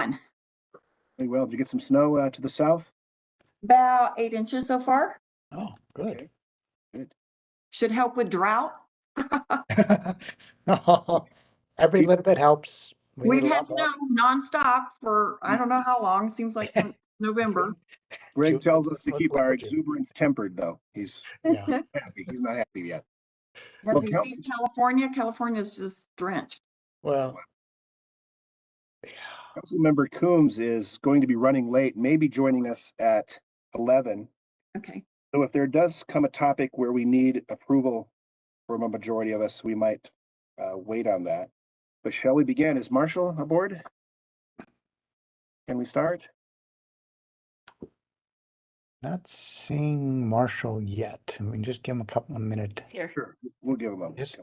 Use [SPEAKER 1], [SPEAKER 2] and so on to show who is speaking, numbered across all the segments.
[SPEAKER 1] going?
[SPEAKER 2] Pretty well. Did you get some snow to the south?
[SPEAKER 1] About 8 inches so far.
[SPEAKER 3] Oh, good.
[SPEAKER 2] Okay.
[SPEAKER 1] Should help with drought.
[SPEAKER 3] Every little bit helps.
[SPEAKER 1] We've
[SPEAKER 3] need a
[SPEAKER 1] had
[SPEAKER 3] lot more.
[SPEAKER 1] snow nonstop for I don't know how long. Seems like since November.
[SPEAKER 2] Greg
[SPEAKER 3] June
[SPEAKER 2] tells
[SPEAKER 3] is
[SPEAKER 2] us to
[SPEAKER 3] the
[SPEAKER 2] keep
[SPEAKER 3] month
[SPEAKER 2] our
[SPEAKER 3] of June.
[SPEAKER 2] exuberance tempered, though. He's
[SPEAKER 3] Yeah.
[SPEAKER 2] happy. He's not happy yet.
[SPEAKER 1] Has
[SPEAKER 2] Well,
[SPEAKER 1] he seen California? California's just drenched.
[SPEAKER 3] Well, yeah.
[SPEAKER 2] Councilmember Coombs is going to be running late, maybe joining us at 11.
[SPEAKER 1] Okay.
[SPEAKER 2] So if there does come a topic where we need approval from a majority of us, we might wait on that. But shall we begin? Is Marshall aboard? Can we start?
[SPEAKER 3] Not seeing Marshall yet. We can just give him a couple of minutes.
[SPEAKER 4] Here.
[SPEAKER 2] Sure. We'll give him a
[SPEAKER 3] Yes.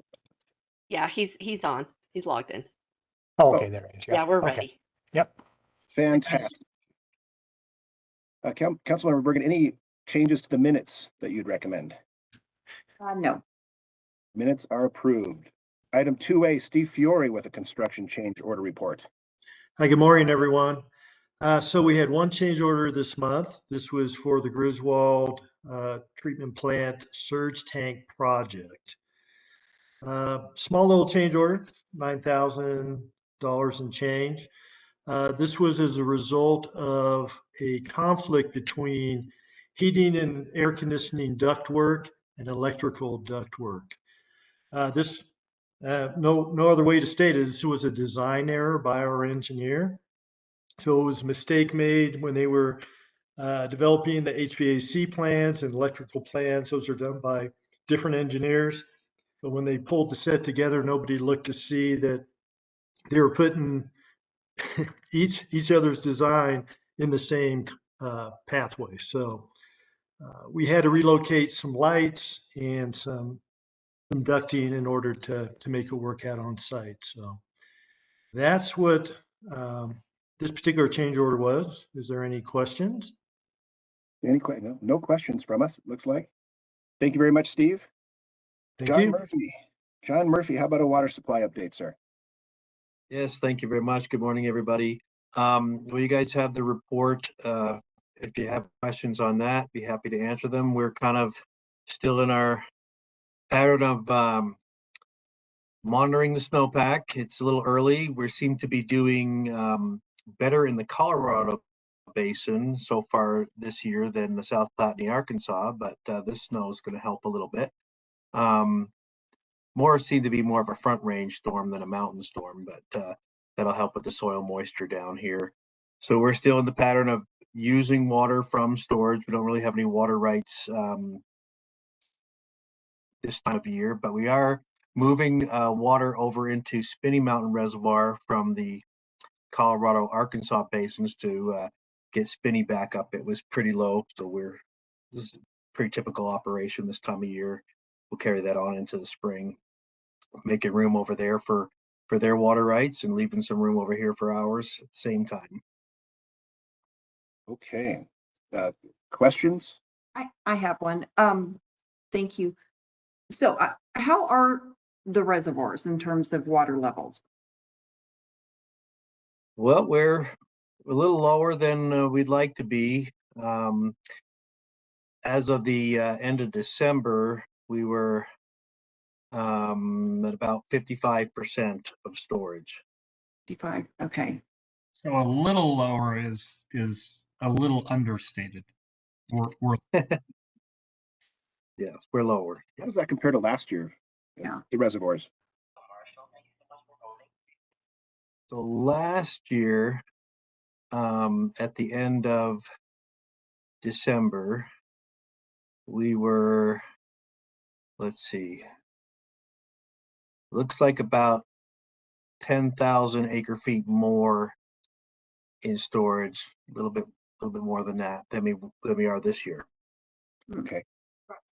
[SPEAKER 4] Yeah, he's on. He's logged in.
[SPEAKER 3] Oh, okay, there it is.
[SPEAKER 4] Yeah, we're
[SPEAKER 3] okay.
[SPEAKER 4] ready.
[SPEAKER 3] Yep.
[SPEAKER 2] Fantastic. Councilmember Bergan, any changes to the minutes that you'd recommend?
[SPEAKER 1] No.
[SPEAKER 2] Minutes are approved. Item 2A, Steve Fiore with a construction change order report.
[SPEAKER 5] Hi, good morning, everyone. So we had one change order this month. This was for the Griswold treatment plant surge tank project. Small little change order, $9,000 and change. This was as a result of a conflict between heating and air conditioning ductwork and electrical ductwork. No other way to state it. This was a design error by our engineer. So it was a mistake made when they were developing the HVAC plans and electrical plans. Those are done by different engineers. But when they pulled the set together, nobody looked to see that they were putting each other's design in the same pathway. So we had to relocate some lights and some ducting in order to make it work out on site. So that's what this particular change order was. Is there any questions?
[SPEAKER 2] No questions from us, it looks like. Thank you very much, Steve.
[SPEAKER 5] Thank you.
[SPEAKER 2] Murphy. John Murphy, how about a water supply update, sir?
[SPEAKER 6] Yes, thank you very much. Good morning, everybody. Well, you guys have the report. If you have questions on that, be happy to answer them. We're kind of still in our pattern of monitoring the snowpack. It's a little early. We seem to be doing better in the Colorado Basin so far this year than the South Platte and the Arkansas, but this snow is going to help a little bit. More seem to be more of a front range storm than a mountain storm, but that'll help with the soil moisture down here. So we're still in the pattern of using water from storage. We don't really have any water rights this time of year, but we are moving water over into Spinney Mountain Reservoir from the Colorado, Arkansas basins to get Spinney back up. It was pretty low, so this is a pretty typical operation this time of year. We'll carry that on into the spring, making room over there for their water rights and leaving some room over here for ours at the same time.
[SPEAKER 2] Okay. Questions?
[SPEAKER 1] I have one. Thank you. So how are the reservoirs in terms of water levels?
[SPEAKER 6] Well, we're a little lower than we'd like to be. As of the end of December, we were at about 55% of storage.
[SPEAKER 1] 55. Okay.
[SPEAKER 7] So a little lower is a little understated. We're
[SPEAKER 6] Yes, we're lower.
[SPEAKER 2] How does that compare to last year?
[SPEAKER 1] Yeah.
[SPEAKER 2] The reservoirs.
[SPEAKER 6] So last year, at the end of December, we were, let's see, looks like about 10,000 acre feet more in storage, a little bit more than that than we are this year.
[SPEAKER 2] Okay.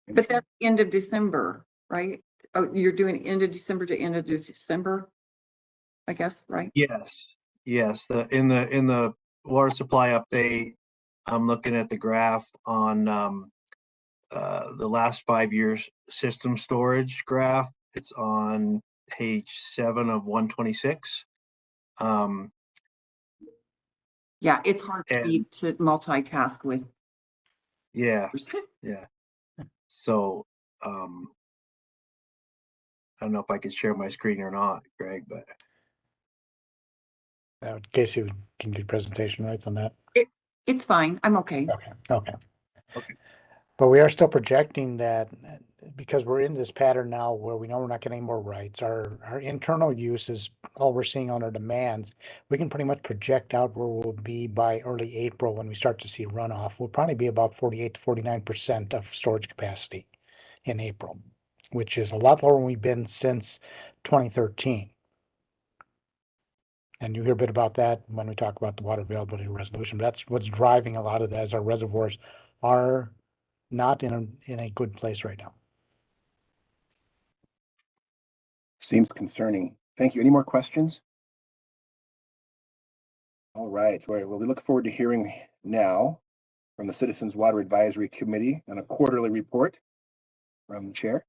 [SPEAKER 1] But that's end of December, right? Oh, you're doing end of December to end of December, I guess, right?
[SPEAKER 6] Yes. In the water supply update, I'm looking at the graph on the last 5 years system storage graph. It's on page 7 of 126.
[SPEAKER 1] Yeah, it's hard for me
[SPEAKER 6] And-
[SPEAKER 1] to multitask with.
[SPEAKER 6] Yeah, yeah. So, I don't know if I could share my screen or not, Greg, but
[SPEAKER 3] Casey can do presentation rights on that.
[SPEAKER 1] It's fine. I'm okay.
[SPEAKER 3] Okay, okay.
[SPEAKER 6] Okay.
[SPEAKER 3] But we are still projecting that because we're in this pattern now where we know we're not getting more rights, our internal use is all we're seeing on our demands. We can pretty much project out where we'll be by early April when we start to see runoff. We'll probably be about 48 to 49% of storage capacity in April, which is a lot lower than we've been since 2013. And you hear a bit about that when we talk about the water availability resolution. But that's what's driving a lot of that, as our reservoirs are not in a good place right now.
[SPEAKER 2] Seems concerning. Thank you. Any more questions? All right. Well, we look forward to hearing now from the Citizens Water Advisory Committee on a quarterly report from the chair.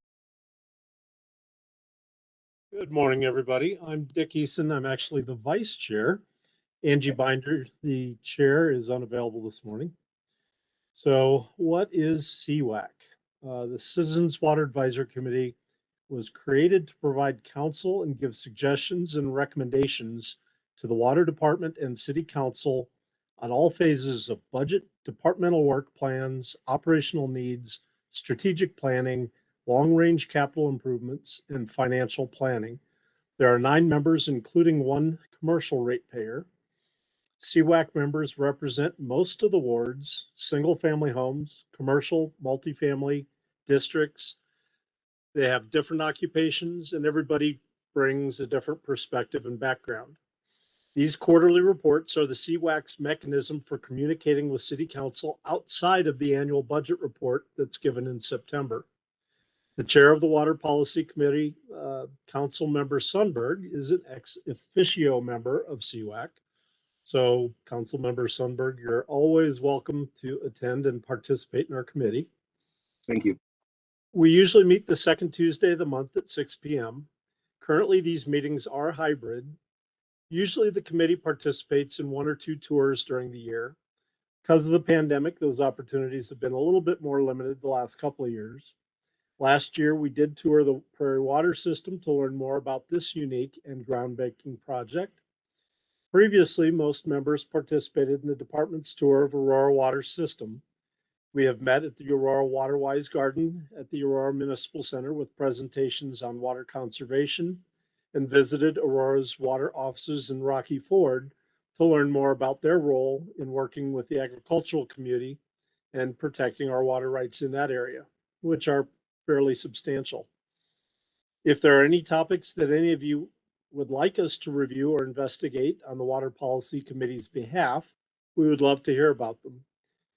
[SPEAKER 8] Good morning, everybody. I'm Dick Eason. I'm actually the vice chair. Angie Binder, the chair, is unavailable this morning. So what is CWAC? The Citizens Water Advisory Committee was created to provide counsel and give suggestions and recommendations to the Water Department and City Council on all phases of budget, departmental work plans, operational needs, strategic planning, long-range capital improvements, and financial planning. There are 9 members, including 1 commercial ratepayer. CWAC members represent most of the wards, single-family homes, commercial, multifamily districts. They have different occupations, and everybody brings a different perspective and background. These quarterly reports are the CWAC's mechanism for communicating with City Council outside of the annual budget report that's given in September. The chair of the Water Policy Committee, Council Member Sundberg, is an ex officio member of CWAC. So, Council Member Sundberg, you're always welcome to attend and participate in our committee.
[SPEAKER 2] Thank you.
[SPEAKER 8] We usually meet the second Tuesday of the month at 6 p.m. Currently, these meetings are hybrid. Usually, the committee participates in 1 or 2 tours during the year. Because of the pandemic, those opportunities have been a little bit more limited the last couple of years. Last year, we did tour the Prairie Water System to learn more about this unique and groundbreaking project. Previously, most members participated in the department's tour of Aurora Water System. We have met at the Aurora Waterwise Garden at the Aurora Municipal Center with presentations on water conservation and visited Aurora's water offices in Rocky Ford to learn more about their role in working with the agricultural community and protecting our water rights in that area, which are fairly substantial. If there are any topics that any of you would like us to review or investigate on the Water Policy Committee's behalf, we would love to hear about them.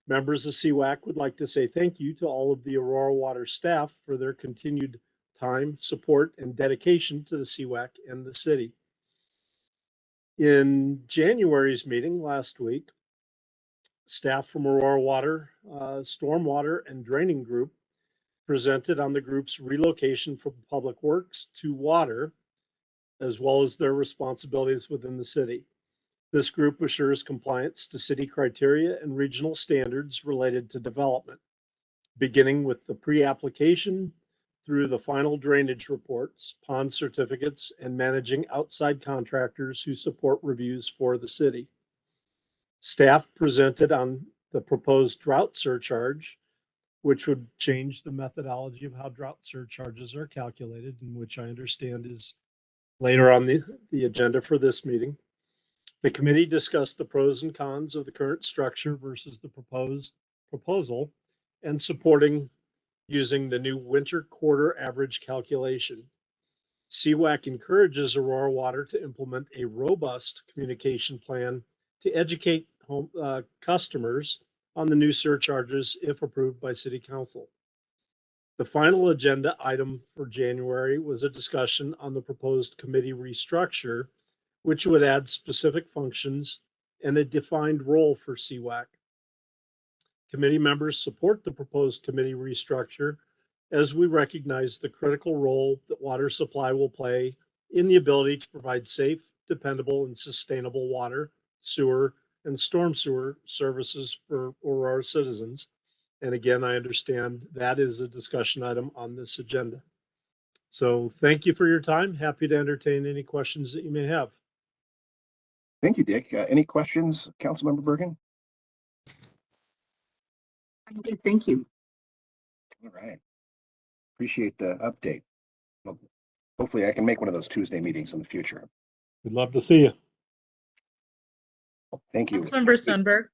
[SPEAKER 8] Members of CWAC would like to say thank you to all of the Aurora Water staff for their continued time, support, and dedication to the CWAC and the city. In January's meeting last week, staff from Aurora Water, Stormwater, and Draining Group presented on the group's relocation from public works to water, as well as their responsibilities within the city. This group assures compliance to city criteria and regional standards related to development, beginning with the pre-application through the final drainage reports, pond certificates, and managing outside contractors who support reviews for the city. Staff presented on the proposed drought surcharge, which would change the methodology of how drought surcharges are calculated, and which I understand is later on the agenda for this meeting. The committee discussed the pros and cons of the current structure versus the proposal and supporting using the new winter quarter average calculation. CWAC encourages Aurora Water to implement a robust communication plan to educate customers on the new surcharges if approved by City Council. The final agenda item for January was a discussion on the proposed committee restructure, which would add specific functions and a defined role for CWAC. Committee members support the proposed committee restructure as we recognize the critical role that water supply will play in the ability to provide safe, dependable, and sustainable water, sewer, and storm sewer services for Aurora citizens. And again, I understand that is a discussion item on this agenda. So thank you for your time. Happy to entertain any questions that you may have.
[SPEAKER 2] Thank you, Dick. Any questions, Councilmember Bergan?
[SPEAKER 1] I'm good, thank you.
[SPEAKER 2] All right. Appreciate the update. Well, hopefully I can make one of those Tuesday meetings in the future.
[SPEAKER 8] We'd love to see you.
[SPEAKER 2] Thank you.
[SPEAKER 9] Councilmember Sundberg,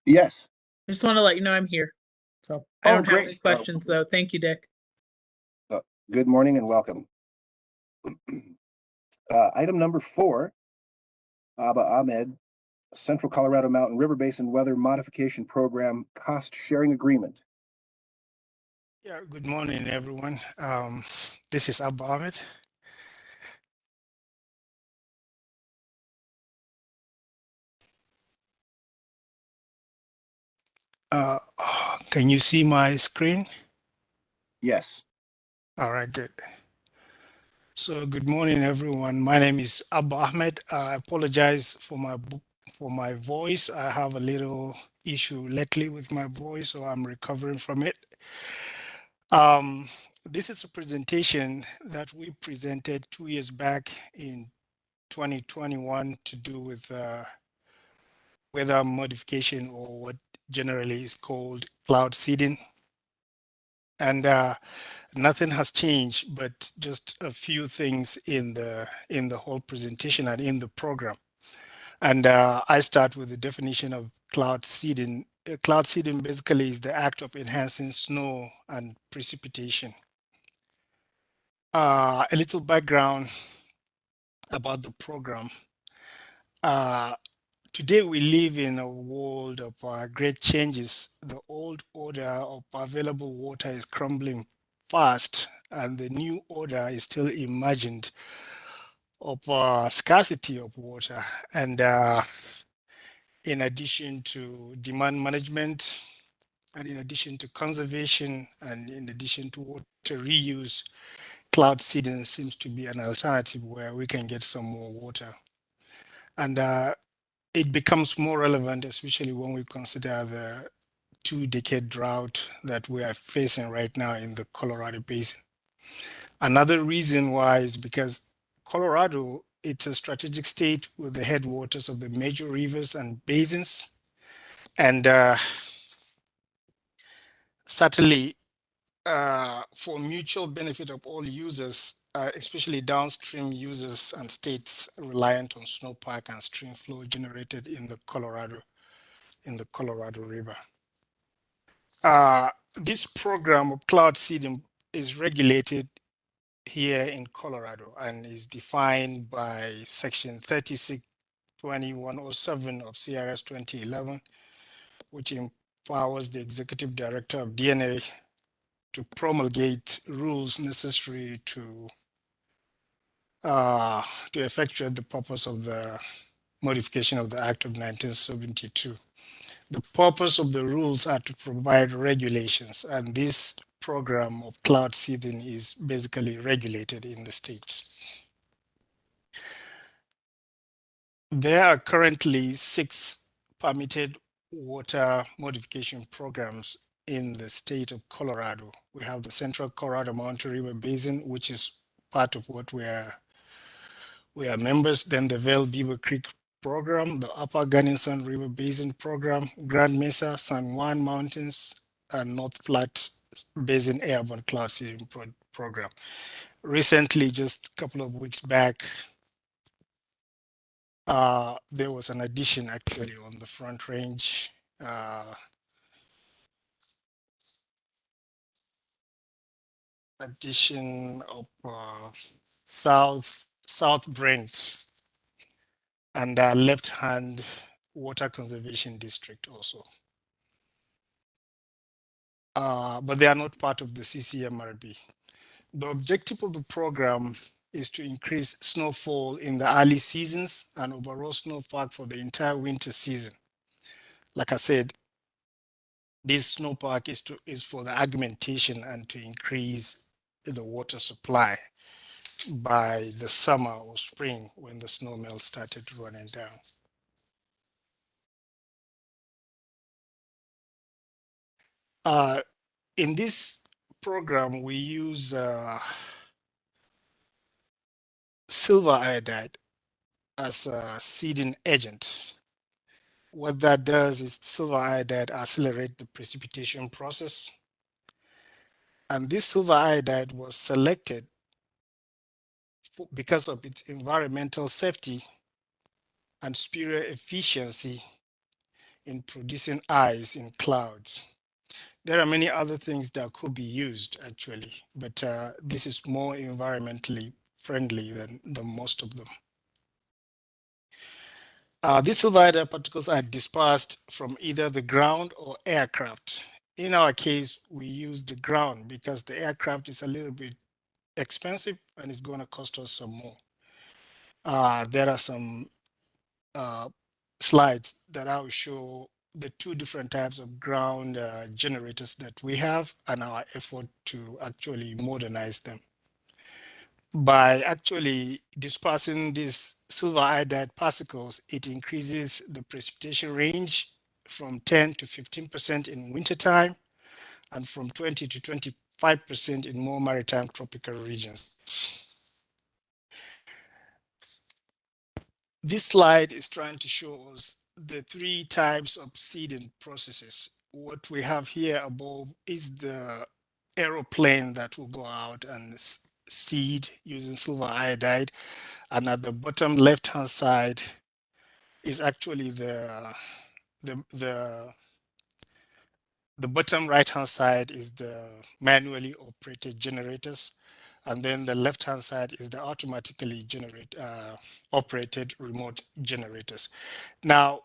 [SPEAKER 2] Yes.
[SPEAKER 9] I just want to let you know I'm here. So I
[SPEAKER 2] Oh,
[SPEAKER 9] don't have
[SPEAKER 2] great.
[SPEAKER 9] any questions, though. Thank you, Dick.
[SPEAKER 2] Good morning and welcome. Item number 4, Abba Ahmed, Central Colorado Mountain River Basin Weather Modification Program Cost Sharing Agreement.
[SPEAKER 10] Yeah, good morning, everyone. This is Abba Ahmed. Can you see my screen?
[SPEAKER 2] Yes.
[SPEAKER 10] All right, good. So good morning, everyone. My name is Abba Ahmed. I apologize for my voice. I have a little issue lately with my voice, so I'm recovering from it. This is a presentation that we presented 2 years back in 2021 to do with weather modification, or what generally is called cloud seeding. And nothing has changed, but just a few things in the whole presentation and in the program. And I start with the definition of cloud seeding. Cloud seeding basically is the act of enhancing snow and precipitation. A little background about the program. Today we live in a world of great changes. The old order of available water is crumbling fast, and the new order is still imagined of scarcity of water. And in addition to demand management, and in addition to conservation, and in addition to water reuse, cloud seeding seems to be an alternative where we can get some more water. And it becomes more relevant, especially when we consider the 2-decade drought that we are facing right now in the Colorado Basin. Another reason why is because Colorado, it's a strategic state with the headwaters of the major rivers and basins. And certainly for mutual benefit of all users, especially downstream users and states reliant on snowpack and stream flow generated in the Colorado River. This program of cloud seeding is regulated here in Colorado and is defined by section 362107 of CRS 2011, which empowers the executive director of DNA to promulgate rules necessary to effectuate the purpose of the modification of the Act of 1972. The purpose of the rules are to provide regulations, and this program of cloud seeding is basically regulated in the states. There are currently 6 permitted water modification programs in the state of Colorado. We have the Central Colorado Mountain River Basin, which is part of what we are members. Then the Vail Beaver Creek program, the Upper Gunnison River Basin program, Grand Mesa, San Juan Mountains, and North Platte Basin Airborne Cloud Seeding program. Recently, just a couple of weeks back, there was an addition actually on the Front Range. Addition of South Branch and Left Hand Water Conservation District also. But they are not part of the CCMRB. The objective of the program is to increase snowfall in the early seasons and overall snowpack for the entire winter season. Like I said, this snowpack is for the augmentation and to increase the water supply by the summer or spring when the snow melt started running down. In this program, we use silver iodide as a seeding agent. What that does is silver iodide accelerate the precipitation process. And this silver iodide was selected because of its environmental safety and superior efficiency in producing ice in clouds. There are many other things that could be used actually, but this is more environmentally friendly than most of them. These silver iodide particles are dispersed from either the ground or aircraft. In our case, we use the ground because the aircraft is a little bit expensive and it's going to cost us some more. There are some slides that I will show the two different types of ground generators that we have and our effort to actually modernize them. By actually dispersing these silver iodide particles, it increases the precipitation range from 10 to 15% in wintertime and from 20 to 25% in more maritime tropical regions. This slide is trying to show us the three types of seeding processes. What we have here above is the aeroplane that will go out and seed using silver iodide. And at the bottom left-hand side is actually the bottom right-hand side is the manually operated generators. And then the left-hand side is the automatically operated remote generators. Now,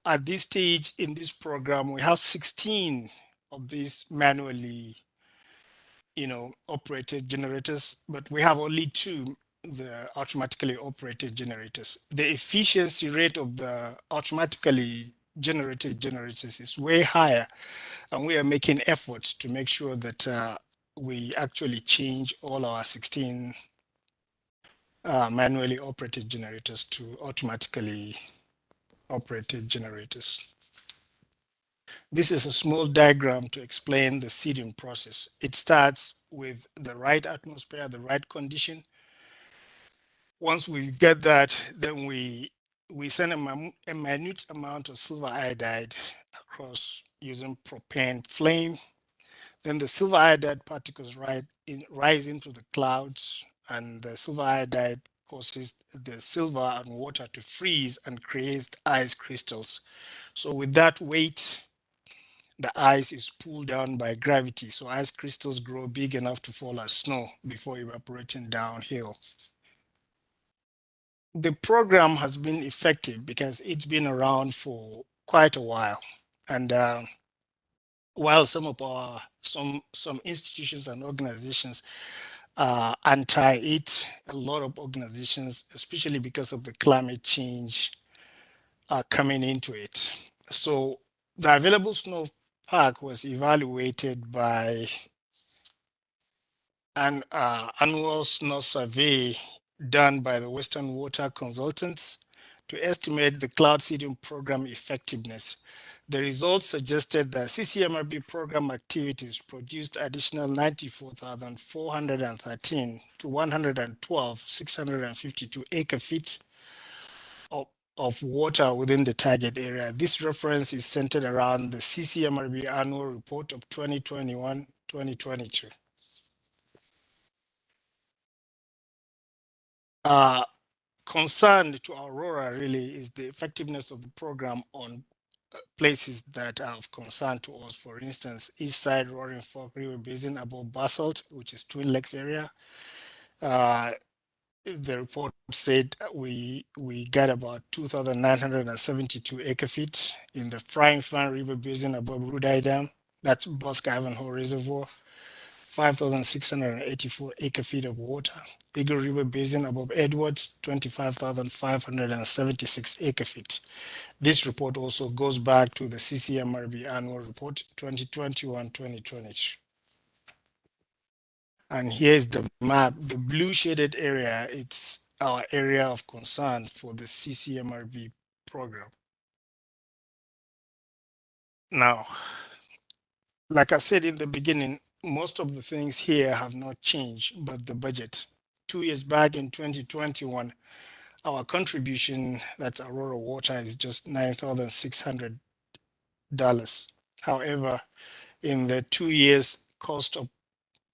[SPEAKER 10] at this stage in this program, we have 16 of these manually, operated generators, but we have only two, the automatically operated generators. The efficiency rate of the automatically generated generators is way higher, and we are making efforts to make sure that we actually change all our 16 manually operated generators to automatically operated generators. This is a small diagram to explain the seeding process. It starts with the right atmosphere, the right condition. Once we get that, then we send a minute amount of silver iodide across using propane flame. Then the silver iodide particles rise into the clouds, and the silver iodide causes the silver and water to freeze and creates ice crystals. So with that weight, the ice is pulled down by gravity. So ice crystals grow big enough to fall as snow before evaporating downhill. The program has been effective because it's been around for quite a while. And while some of our some institutions and organizations are anti it, a lot of organizations, especially because of the climate change, are coming into it. So the available snowpack was evaluated by an annual snow survey done by the Western Water Consultants to estimate the cloud seeding program effectiveness. The results suggested that CCMRB program activities produced additional 94,413 to 112,652 acre-feet of water within the target area. This reference is centered around the CCMRB annual report of 2021-2022. Concern to Aurora really is the effectiveness of the program on places that are of concern to us. For instance, east side Roaring Fork River Basin above Basalt, which is Twin Lakes area. The report said we got about 2,972 acre-feet in the Frying Fan River Basin above Rudai Dam. That's Bosque Ivanhoe Reservoir. 5,684 acre-feet of water. Eagle River Basin above Edwards, 25,576 acre-feet. This report also goes back to the CCMRB annual report 2021-2022. And here's the map. The blue shaded area, it's our area of concern for the CCMRB program. Now, like I said in the beginning, most of the things here have not changed, but the budget. 2 years back in 2021, our contribution, that's Aurora Water, is just $9,600. However, in the 2 years, cost of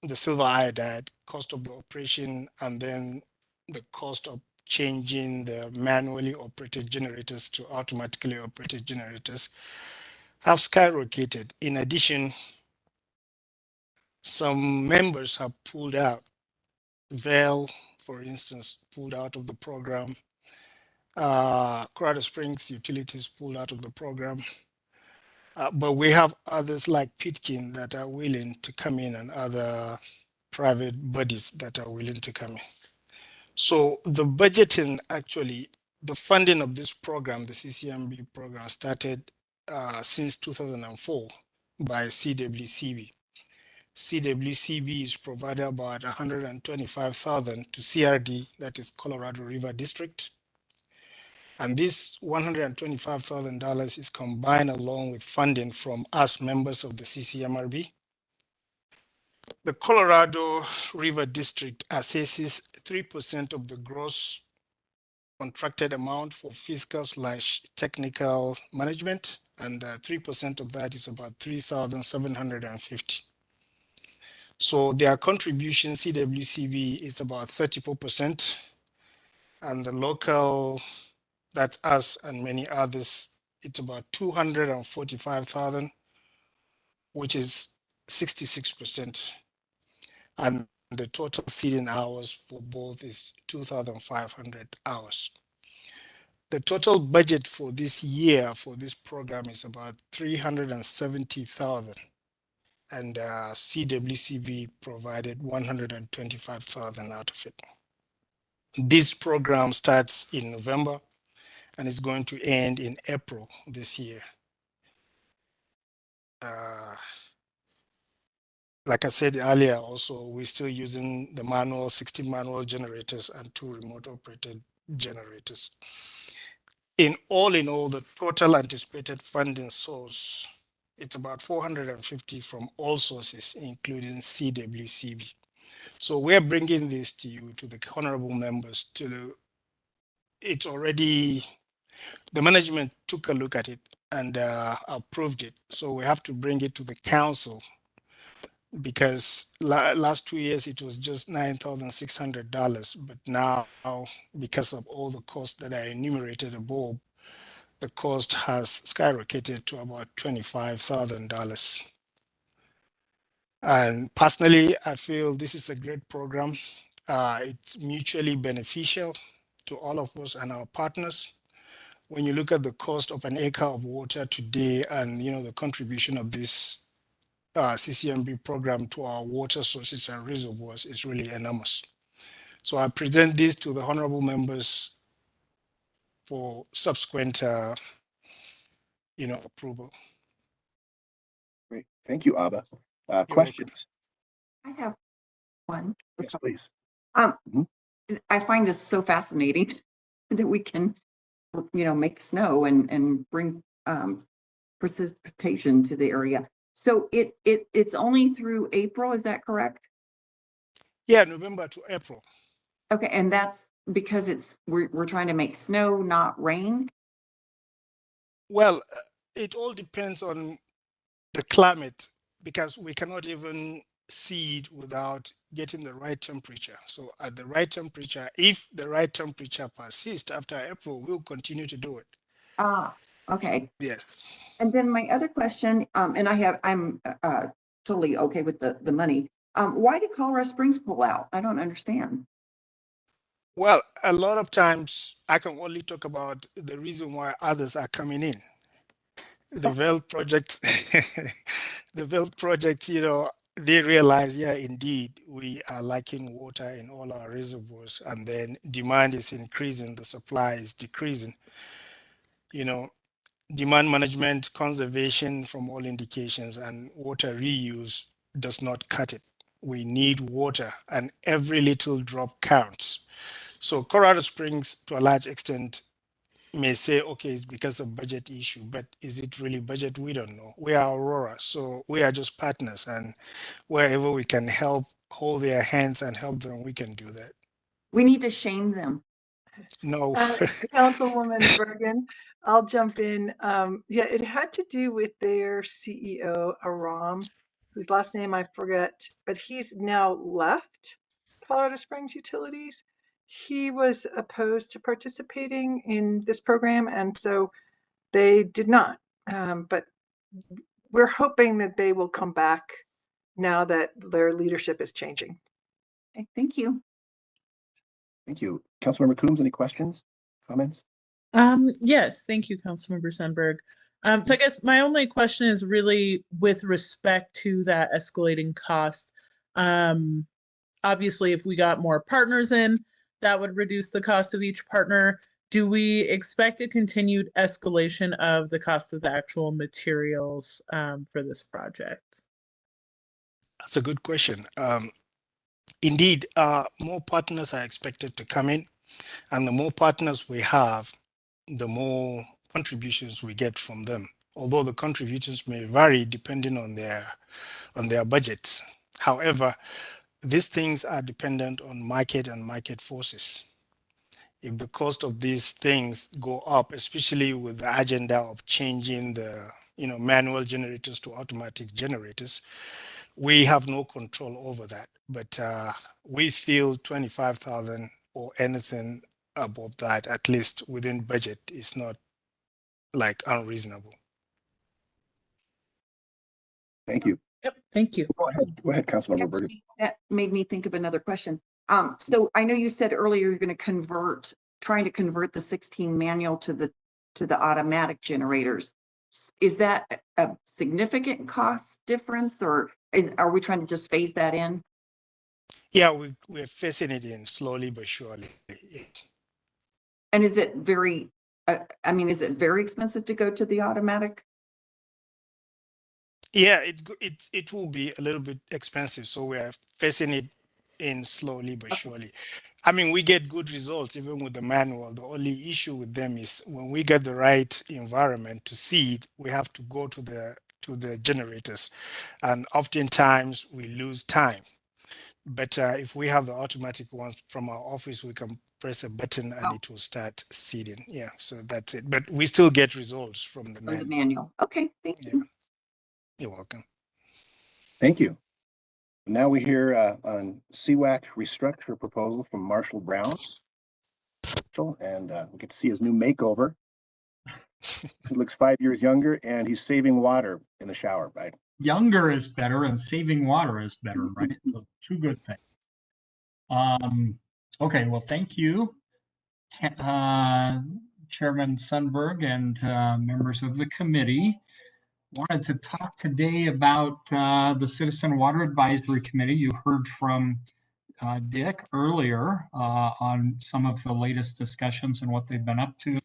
[SPEAKER 10] the silver iodide, cost of the operation, and then the cost of changing the manually operated generators to automatically operated generators have skyrocketed. In addition, some members have pulled out. Vail, for instance, pulled out of the program. Colorado Springs Utilities pulled out of the program. But we have others like Pitkin that are willing to come in, and other private bodies that are willing to come in. So the budgeting, actually, the funding of this program, the CCMB program, started since 2004 by CWCB. CWCB is provided about $125,000 to CRD, that is Colorado River District. And this $125,000 is combined along with funding from us members of the CCMRB. The Colorado River District assesses 3% of the gross contracted amount for fiscal/technical management, and 3% of that is about $3,750. So their contribution, CWCB, is about 34%, and the local, that's us and many others, it's about 245,000, which is 66%. And the total seeding hours for both is 2,500 hours. The total budget for this year for this program is about 370,000, and CWCB provided 125,000 out of it. This program starts in November and is going to end in April this year. Like I said earlier, also, we're still using the manual, 16 manual generators and 2 remote operated generators. In all, the total anticipated funding source, it's about 450 from all sources, including CWCB. So we're bringing this to you, to the honorable members, it's already, the management took a look at it and approved it. So we have to bring it to the council, because last 2 years it was just $9,600, but now, because of all the costs that I enumerated above, the cost has skyrocketed to about $25,000. And personally, I feel this is a great program. It's mutually beneficial to all of us and our partners. When you look at the cost of an acre of water today, and the contribution of this CCMB program to our water sources and reservoirs is really enormous. So I present this to the honorable members for subsequent approval.
[SPEAKER 2] Great. Thank you, Abba.
[SPEAKER 10] welcome.
[SPEAKER 2] Questions?
[SPEAKER 1] I have one.
[SPEAKER 2] Yes, please.
[SPEAKER 1] I find this so fascinating that we can, make snow and bring precipitation to the area. So it's only through April, is that correct?
[SPEAKER 10] Yeah, November to April.
[SPEAKER 1] Okay, and that's because we're trying to make snow, not rain?
[SPEAKER 10] Well, it all depends on the climate, because we cannot even seed without getting the right temperature. So at the right temperature, if the right temperature persists after April, we'll continue to do it.
[SPEAKER 1] Ah, okay.
[SPEAKER 10] Yes.
[SPEAKER 1] And then my other question, and I'm totally okay with the money. Why did Colorado Springs pull out? I don't understand.
[SPEAKER 10] Well, a lot of times I can only talk about the reason why others are coming in. The Vail project, the Vail project, they realize, yeah, indeed, we are lacking water in all our reservoirs, and then demand is increasing, the supply is decreasing. Demand management, conservation, from all indications, and water reuse does not cut it. We need water, and every little drop counts. So Colorado Springs, to a large extent, may say, okay, it's because of budget issue, but is it really budget? We don't know. We are Aurora, so we are just partners, and wherever we can help hold their hands and help them, we can do that.
[SPEAKER 1] We need to shame them.
[SPEAKER 10] No.
[SPEAKER 11] Councilwoman Bergan, I'll jump in. Yeah, it had to do with their CEO, Aram, whose last name I forget, but he's now left Colorado Springs Utilities. He was opposed to participating in this program, and so they did not. But we're hoping that they will come back now that their leadership is changing.
[SPEAKER 1] Okay, thank you.
[SPEAKER 2] Thank you. Councilmember Coombs, any questions, comments?
[SPEAKER 9] Yes, thank you, Councilmember Sundberg. So I guess my only question is really with respect to that escalating cost. Obviously, if we got more partners in, that would reduce the cost of each partner. Do we expect a continued escalation of the cost of the actual materials for this project?
[SPEAKER 10] That's a good question. Indeed, more partners are expected to come in, and the more partners we have, the more contributions we get from them. Although the contributions may vary depending on their budgets. However, these things are dependent on market and market forces. If the cost of these things go up, especially with the agenda of changing the manual generators to automatic generators, we have no control over that. But we feel 25,000 or anything above that, at least within budget, is not like unreasonable.
[SPEAKER 2] Thank you.
[SPEAKER 9] Yep, thank you.
[SPEAKER 2] Go ahead, Councilmember Bergan.
[SPEAKER 1] Actually, that made me think of another question. So I know you said earlier you're going to trying to convert the 16 manual to the automatic generators. Is that a significant cost difference, or are we trying to just phase that in?
[SPEAKER 10] Yeah, we're phasing it in slowly but surely.
[SPEAKER 1] And is it very, is it very expensive to go to the automatic?
[SPEAKER 10] Yeah, it will be a little bit expensive, so we're phasing it in slowly but surely. I mean, we get good results even with the manual. The only issue with them is when we get the right environment to seed, we have to go to the generators, and oftentimes we lose time. But if we have the automatic ones from our office, we can press a button and it will start seeding. Yeah, so that's it. But we still get results from the manual.
[SPEAKER 1] Okay, thank you.
[SPEAKER 10] You're welcome.
[SPEAKER 2] Thank you. Now we hear on CWAC restructure proposal from Marshall Brown. And we get to see his new makeover. He looks 5 years younger and he's saving water in the shower, right?
[SPEAKER 7] Younger is better and saving water is better, right? So two good things. Okay, well, thank you, Chairman Sundberg and members of the committee. Wanted to talk today about the Citizen Water Advisory Committee. You heard from Dick earlier on some of the latest discussions and what they've been up to.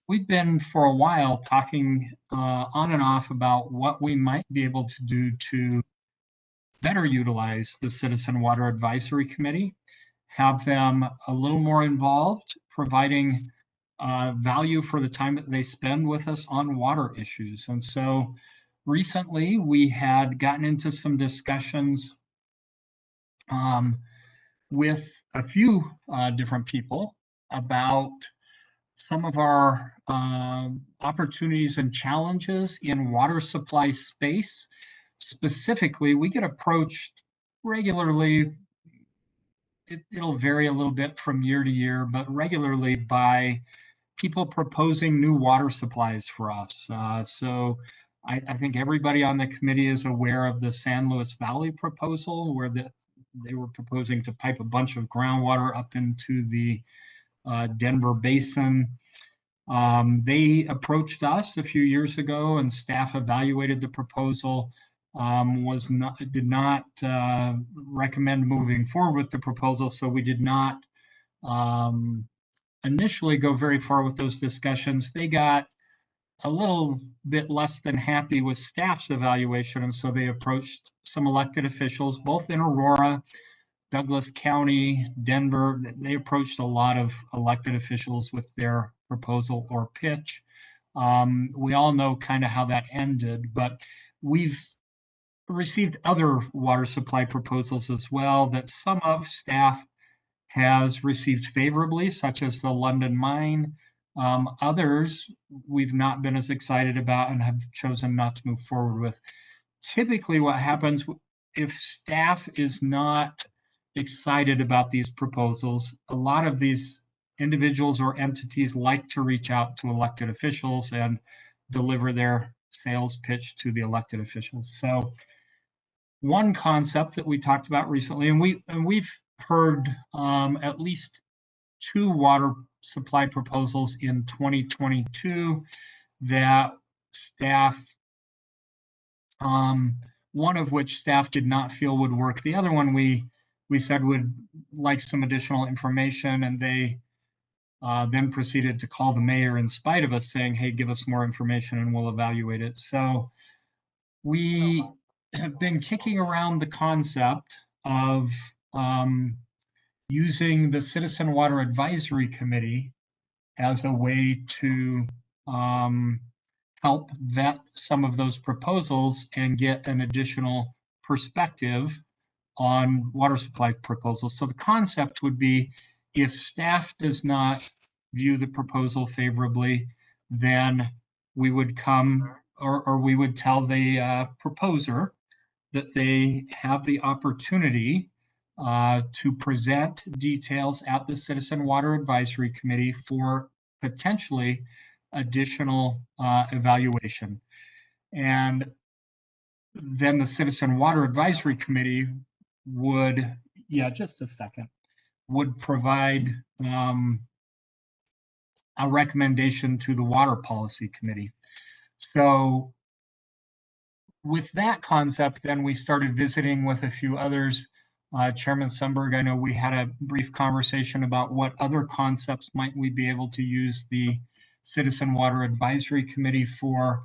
[SPEAKER 7] We've been for a while talking on and off about what we might be able to do to better utilize the Citizen Water Advisory Committee, have them a little more involved, providing value for the time that they spend with us on water issues. And so recently we had gotten into some discussions with a few different people about some of our opportunities and challenges in water supply space. Specifically, we get approached regularly. It'll vary a little bit from year to year, but regularly by people proposing new water supplies for us. So I think everybody on the committee is aware of the San Luis Valley proposal, where they were proposing to pipe a bunch of groundwater up into the Denver Basin. They approached us a few years ago, and staff evaluated the proposal. Did not recommend moving forward with the proposal, so we did not initially go very far with those discussions. They got a little bit less than happy with staff's evaluation, and so they approached some elected officials, both in Aurora, Douglas County, Denver. They approached a lot of elected officials with their proposal or pitch. We all know kind of how that ended, but we've received other water supply proposals as well that some of staff has received favorably, such as the London mine. Others we've not been as excited about and have chosen not to move forward with. Typically what happens if staff is not excited about these proposals, a lot of these individuals or entities like to reach out to elected officials and deliver their sales pitch to the elected officials. So one concept that we talked about recently, and we've heard at least 2 water supply proposals in 2022 that staff, one of which staff did not feel would work. The other one we said would like some additional information, and they then proceeded to call the mayor in spite of us saying, hey, give us more information and we'll evaluate it. So we have been kicking around the concept of using the Citizen Water Advisory Committee as a way to help vet some of those proposals and get an additional perspective on water supply proposals. So the concept would be if staff does not view the proposal favorably, then we would come or we would tell the proposer that they have the opportunity to present details at the Citizen Water Advisory Committee for potentially additional evaluation. And then the Citizen Water Advisory Committee would, would provide a recommendation to the Water Policy Committee. So with that concept, then we started visiting with a few others. Chairman Sundberg, I know we had a brief conversation about what other concepts might we be able to use the Citizen Water Advisory Committee for.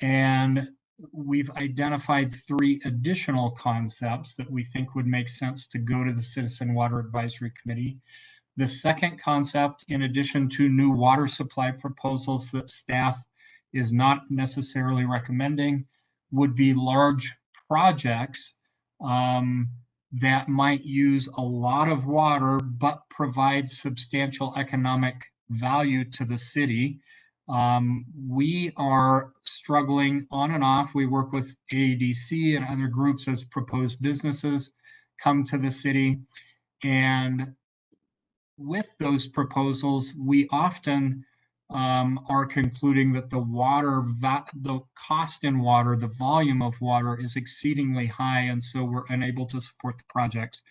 [SPEAKER 7] And we've identified 3 additional concepts that we think would make sense to go to the Citizen Water Advisory Committee. The second concept, in addition to new water supply proposals that staff is not necessarily recommending, would be large projects that might use a lot of water but provide substantial economic value to the city. We are struggling on and off. We work with AADC and other groups as proposed businesses come to the city. And with those proposals, we often are concluding that the cost in water, the volume of water is exceedingly high, and so we're unable to support the projects.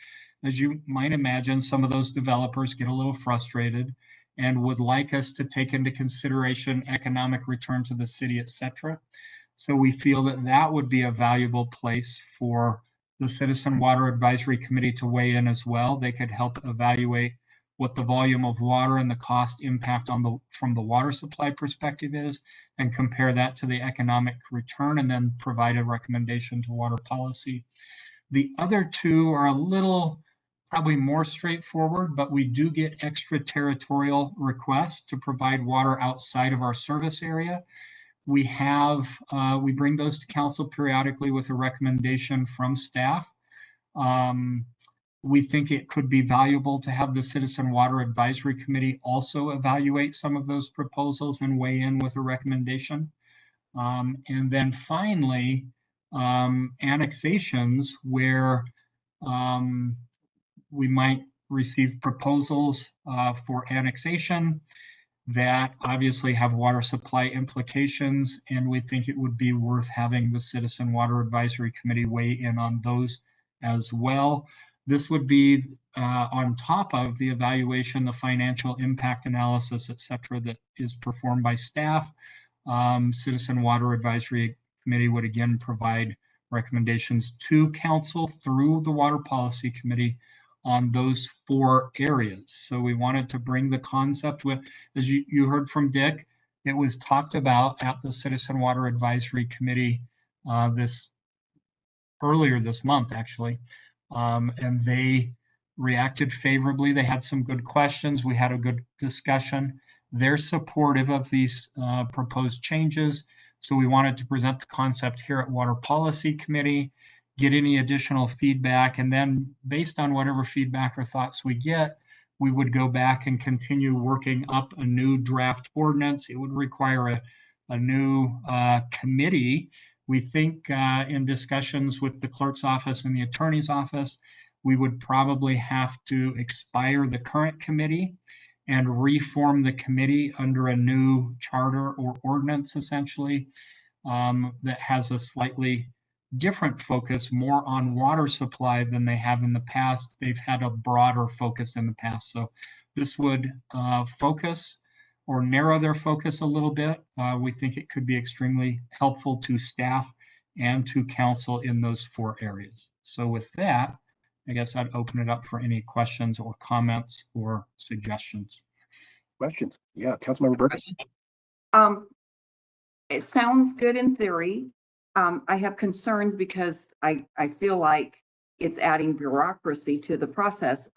[SPEAKER 7] As you might imagine, some of those developers get a little frustrated and would like us to take into consideration economic return to the city, etc. So we feel that that would be a valuable place for the Citizen Water Advisory Committee to weigh in as well. They could help evaluate what the volume of water and the cost impact on from the water supply perspective is, and compare that to the economic return, and then provide a recommendation to water policy. The other 2 are a little probably more straightforward, but we do get extraterritorial requests to provide water outside of our service area. We bring those to council periodically with a recommendation from staff. We think it could be valuable to have the Citizen Water Advisory Committee also evaluate some of those proposals and weigh in with a recommendation. And then finally, annexations where we might receive proposals for annexation that obviously have water supply implications, and we think it would be worth having the Citizen Water Advisory Committee weigh in on those as well. This would be on top of the evaluation, the financial impact analysis, etc., that is performed by staff. Citizen Water Advisory Committee would again provide recommendations to council through the Water Policy Committee on those 4 areas. So we wanted to bring the concept with, as you heard from Dick, it was talked about at the Citizen Water Advisory Committee earlier this month, actually. And they reacted favorably. They had some good questions. We had a good discussion. They're supportive of these proposed changes. So we wanted to present the concept here at Water Policy Committee, get any additional feedback, and then based on whatever feedback or thoughts we get, we would go back and continue working up a new draft ordinance. It would require a new committee. We think in discussions with the clerk's office and the attorney's office, we would probably have to expire the current committee and reform the committee under a new charter or ordinance, essentially, that has a slightly different focus, more on water supply than they have in the past. They've had a broader focus in the past. So this would focus or narrow their focus a little bit. We think it could be extremely helpful to staff and to council in those 4 areas. So with that, I guess I'd open it up for any questions or comments or suggestions.
[SPEAKER 2] Questions? Yeah, Councilmember Bergan.
[SPEAKER 1] It sounds good in theory. I have concerns because I feel like it's adding bureaucracy to the process,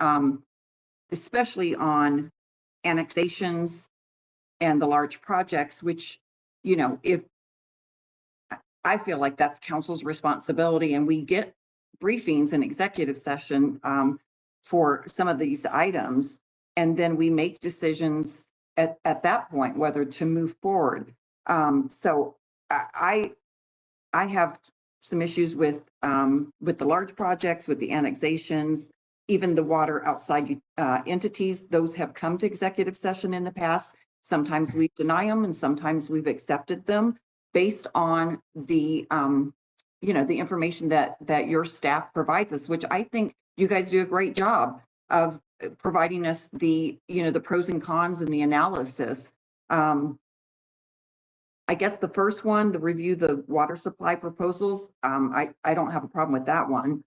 [SPEAKER 1] especially on annexations and the large projects, which, you know, if I feel like that's council's responsibility, and we get briefings in executive session for some of these items, and then we make decisions at that point whether to move forward. So I have some issues with the large projects, with the annexations, even the water outside entities. Those have come to executive session in the past. Sometimes we deny them, and sometimes we've accepted them based on the you know, the information that your staff provides us, which I think you guys do a great job of providing us the, you know, the pros and cons and the analysis. I guess the first one, the review the water supply proposals, I don't have a problem with that one.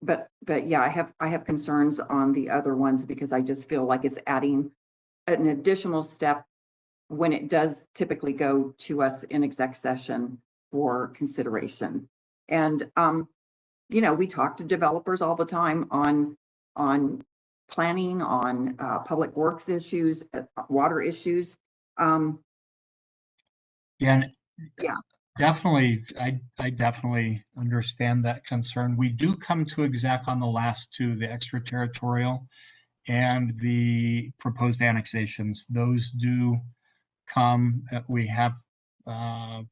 [SPEAKER 1] But yeah, I have concerns on the other ones because I just feel like it's adding an additional step when it does typically go to us in exec session for consideration. And you know, we talk to developers all the time on planning, on public works issues, water issues.
[SPEAKER 7] Yeah,
[SPEAKER 1] Yeah.
[SPEAKER 7] definitely. I definitely understand that concern. We do come to exec on the last 2, the extraterritorial and the proposed annexations. Those do come. We have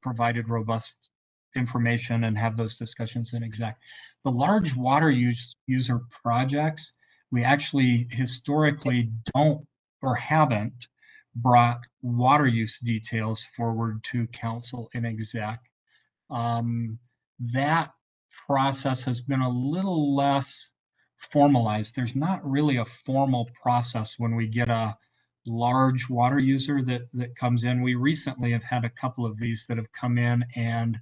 [SPEAKER 7] provided robust information and have those discussions in exec. The large water user projects, we actually historically don't or haven't brought water use details forward to council in exec. That process has been a little less formalized. There's not really a formal process when we get a large water user that comes in. We recently have had a couple of these that have come in, and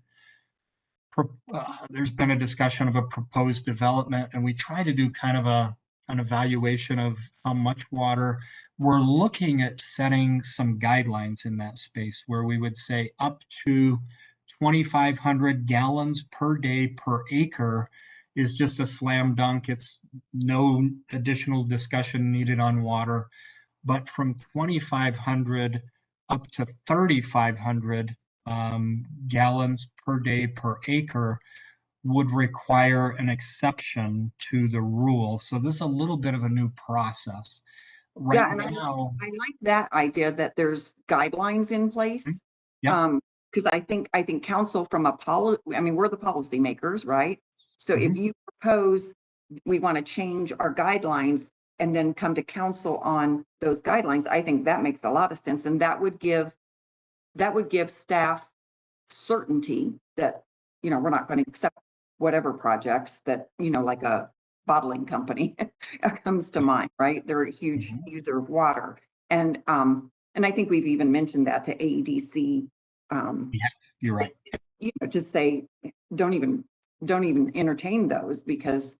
[SPEAKER 7] there's been a discussion of a proposed development, and we try to do kind of an evaluation of how much water. We're looking at setting some guidelines in that space where we would say up to 2,500 gallons per day per acre is just a slam dunk. It's no additional discussion needed on water. But from 2,500 up to 3,500 gallons per day per acre would require an exception to the rule. So this is a little bit of a new process. Right
[SPEAKER 1] Yeah, and
[SPEAKER 7] now,
[SPEAKER 1] I like that idea that there's guidelines in place.
[SPEAKER 7] Yeah.
[SPEAKER 1] Because I think council from a policy, I mean, we're the policymakers, right? So if you propose, we want to change our guidelines and then come to council on those guidelines, I think that makes a lot of sense. And that would give staff certainty that, you know, we're not going to accept whatever projects that, you know, like a bottling company comes to mind, right? They're a huge user of water. And I think we've even mentioned that to AEDC.
[SPEAKER 7] Yeah, you're right.
[SPEAKER 1] You know, to say, don't even entertain those because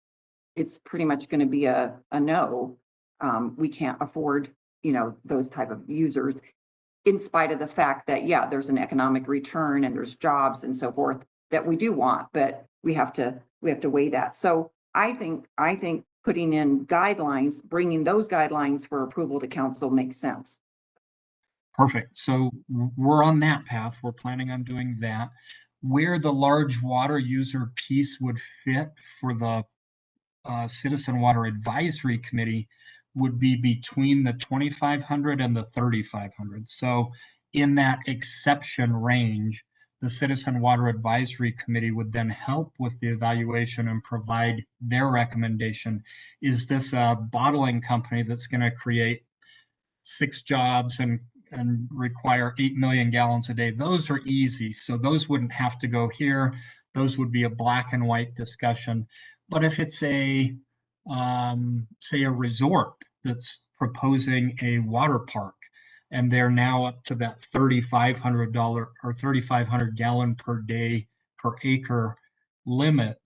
[SPEAKER 1] it's pretty much going to be a no. We can't afford, you know, those type of users, in spite of the fact that, yeah, there's an economic return and there's jobs and so forth that we do want, but we have to weigh that. So I think putting in guidelines, bringing those guidelines for approval to council makes sense.
[SPEAKER 7] Perfect. So we're on that path. We're planning on doing that. Where the large water user piece would fit for the Citizen Water Advisory Committee would be between the 2,500 and the 3,500. So in that exception range, the Citizen Water Advisory Committee would then help with the evaluation and provide their recommendation. Is this a bottling company that's going to create 6 jobs and require 8 million gallons a day? Those are easy. So those wouldn't have to go here. Those would be a black and white discussion. But if it's a, say, a resort that's proposing a water park, and they're now up to that $3,500 or 3,500 gallon per day per acre limit,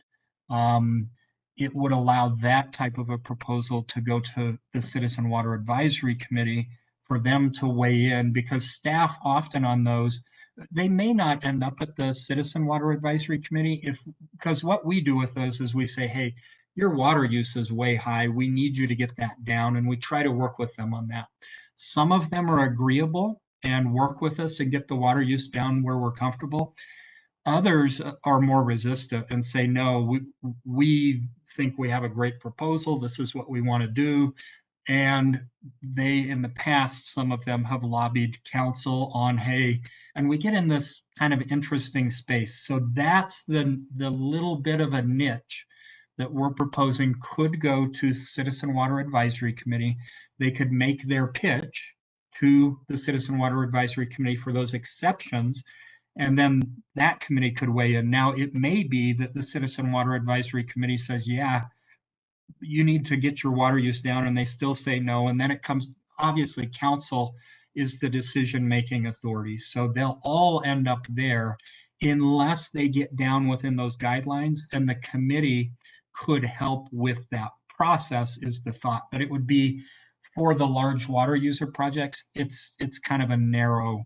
[SPEAKER 7] it would allow that type of a proposal to go to the Citizen Water Advisory Committee for them to weigh in, because staff often on those, they may not end up at the Citizen Water Advisory Committee because what we do with those is we say, hey, your water use is way high. We need you to get that down. And we try to work with them on that. Some of them are agreeable and work with us and get the water use down where we're comfortable. Others are more resistant and say, no, we think we have a great proposal. This is what we want to do. And they, in the past, some of them have lobbied council on, hey, and we get in this kind of interesting space. So that's the little bit of a niche that we're proposing could go to Citizen Water Advisory Committee. They could make their pitch to the Citizen Water Advisory Committee for those exceptions, and then that committee could weigh in. Now, it may be that the Citizen Water Advisory Committee says, yeah, you need to get your water use down, and they still say no. And then it comes, obviously, council is the decision-making authority. So they'll all end up there unless they get down within those guidelines, and the committee could help with that process is the thought. But it would be for the large water user projects, it's kind of a narrow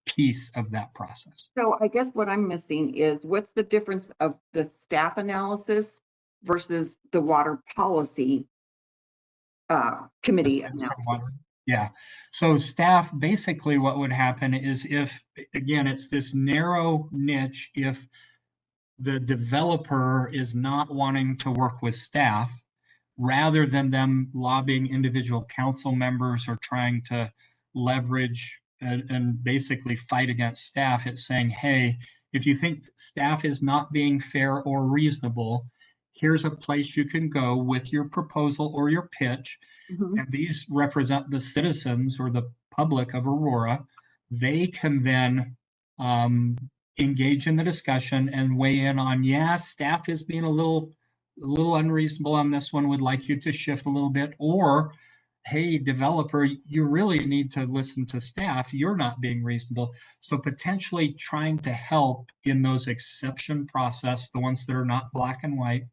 [SPEAKER 7] piece of that process.
[SPEAKER 1] So I guess what I'm missing is what's the difference of the staff analysis versus the water policy committee analysis?
[SPEAKER 7] Yeah. So staff, basically what would happen is if, again, it's this narrow niche, if the developer is not wanting to work with staff, rather than them lobbying individual council members or trying to leverage and basically fight against staff, it's saying, hey, if you think staff is not being fair or reasonable, here's a place you can go with your proposal or your pitch.
[SPEAKER 1] Mm-hmm.
[SPEAKER 7] And these represent the citizens or the public of Aurora. They can then engage in the discussion and weigh in on, yeah, staff is being a little unreasonable on this one, would like you to shift a little bit, or hey, developer, you really need to listen to staff, you're not being reasonable. So potentially trying to help in those exception process, the ones that are not black and white,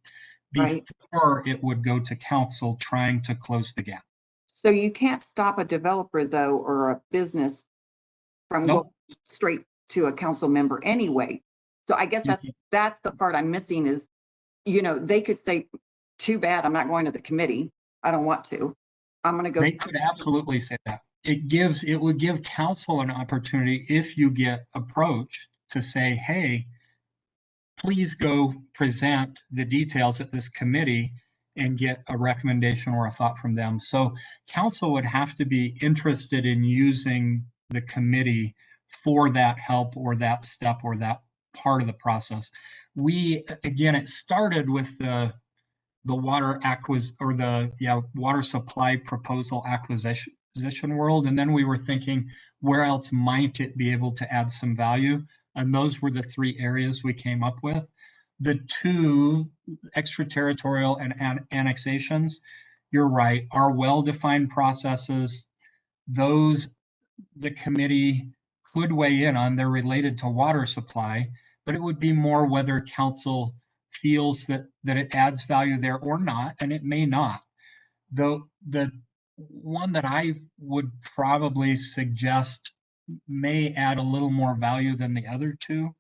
[SPEAKER 7] before it would go to council trying to close the gap.
[SPEAKER 1] So you can't stop a developer though, or a business from going straight to a council member anyway. So I guess that's the part I'm missing is, you know, they could say, too bad, I'm not going to the committee. I don't want to. I'm going to go.
[SPEAKER 7] They could absolutely say that. It would give council an opportunity, if you get approached, to say, hey, please go present the details at this committee and get a recommendation or a thought from them. So council would have to be interested in using the committee for that help or that step or that part of the process. Again, it started with the water water supply proposal acquisition world. And then we were thinking, where else might it be able to add some value? And those were the 3 areas we came up with. The 2 extraterritorial and annexations, you're right, are well-defined processes. Those the committee could weigh in on. They're related to water supply, but it would be more whether council feels that it adds value there or not, and it may not. Though the one that I would probably suggest may add a little more value than the other 2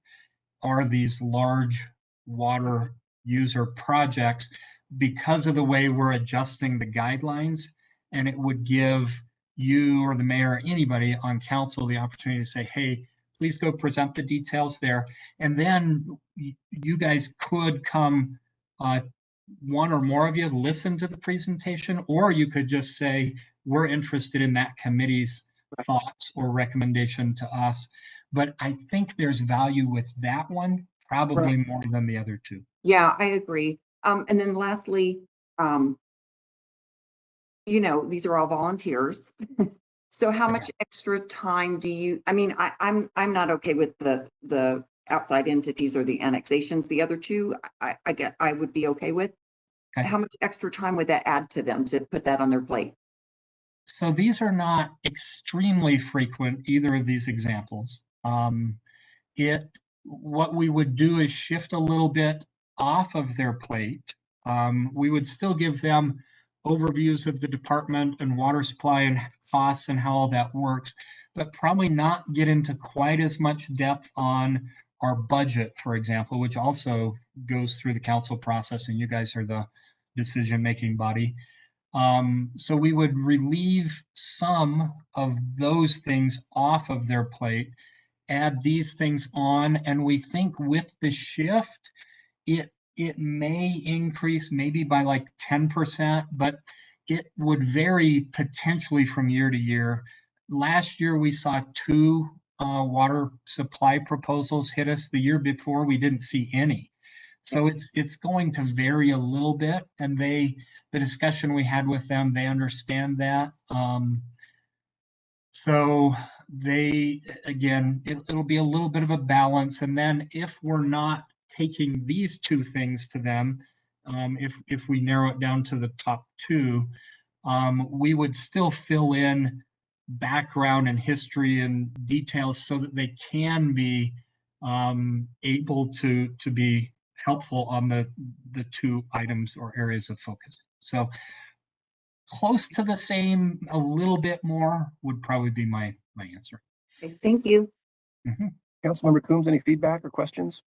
[SPEAKER 7] are these large water user projects because of the way we're adjusting the guidelines, and it would give you or the mayor or anybody on council the opportunity to say, hey, please go present the details there. And then you guys could come, one or more of you listen to the presentation, or you could just say, we're interested in that committee's thoughts or recommendation to us. But I think there's value with that one, probably
[SPEAKER 1] Right.
[SPEAKER 7] more than the other two.
[SPEAKER 1] Yeah, I agree. And then lastly, you know, these are all volunteers. So how much extra time do you, I mean, I'm not okay with the outside entities or the annexations. The other two, I would be okay with.
[SPEAKER 7] Okay.
[SPEAKER 1] How much extra time would that add to them to put that on their plate?
[SPEAKER 7] So these are not extremely frequent, either of these examples. What we would do is shift a little bit off of their plate. We would still give them overviews of the department and water supply and costs and how all that works, but probably not get into quite as much depth on our budget, for example, which also goes through the council process, and you guys are the decision-making body. So we would relieve some of those things off of their plate, add these things on, and we think with the shift, it may increase maybe by like 10%, but it would vary potentially from year to year. Last year, we saw 2 water supply proposals hit us. The year before, we didn't see any. So it's going to vary a little bit, and the discussion we had with them, they understand that. So again, it'll be a little bit of a balance. And then if we're not taking these 2 things to them, if we narrow it down to the top 2, we would still fill in background and history and details so that they can be able to be helpful on the 2 items or areas of focus. So close to the same, a little bit more would probably be my answer.
[SPEAKER 1] Okay, thank you.
[SPEAKER 2] Councilmember Coombs, any feedback or questions?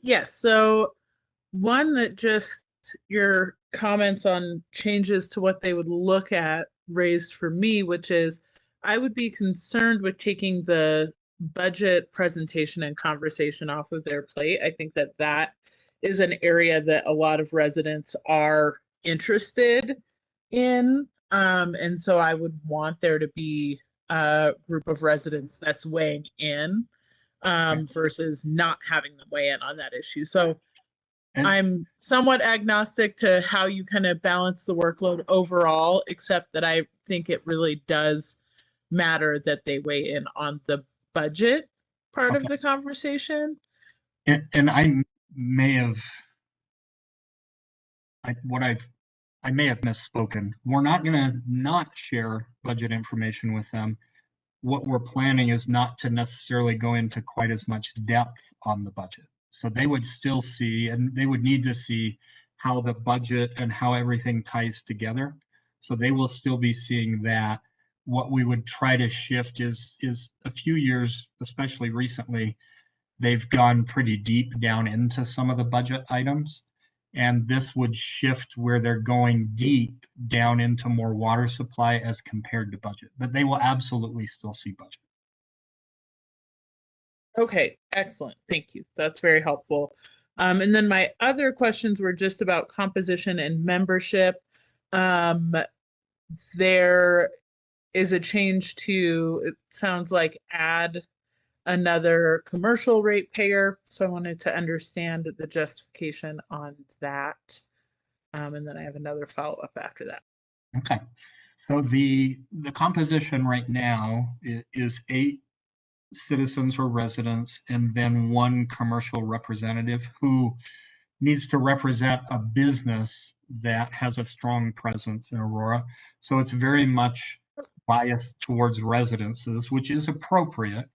[SPEAKER 9] Yes, so one that just your comments on changes to what they would look at raised for me, which is I would be concerned with taking the budget presentation and conversation off of their plate. I think that that is an area that a lot of residents are interested in. And so I would want there to be a group of residents that's weighing in versus not having them weigh in on that issue. So I'm somewhat agnostic to how you kind of balance the workload overall, except that I think it really does matter that they weigh in on the budget part of the conversation.
[SPEAKER 7] And I may have misspoken. We're not going to not share budget information with them. What we're planning is not to necessarily go into quite as much depth on the budget. So they would still see, and they would need to see how the budget and how everything ties together. So they will still be seeing that. What we would try to shift is a few years, especially recently, they've gone pretty deep down into some of the budget items. And this would shift where they're going deep down into more water supply as compared to budget, but they will absolutely still see budget.
[SPEAKER 9] Okay, excellent. Thank you. That's very helpful. And then my other questions were just about composition and membership. There is a change to, it sounds like, add another commercial ratepayer. So I wanted to understand the justification on that. And then I have another follow-up after that.
[SPEAKER 7] Okay. So the composition right now is 8 citizens or residents, and then 1 commercial representative who needs to represent a business that has a strong presence in Aurora. So it's very much biased towards residences, which is appropriate.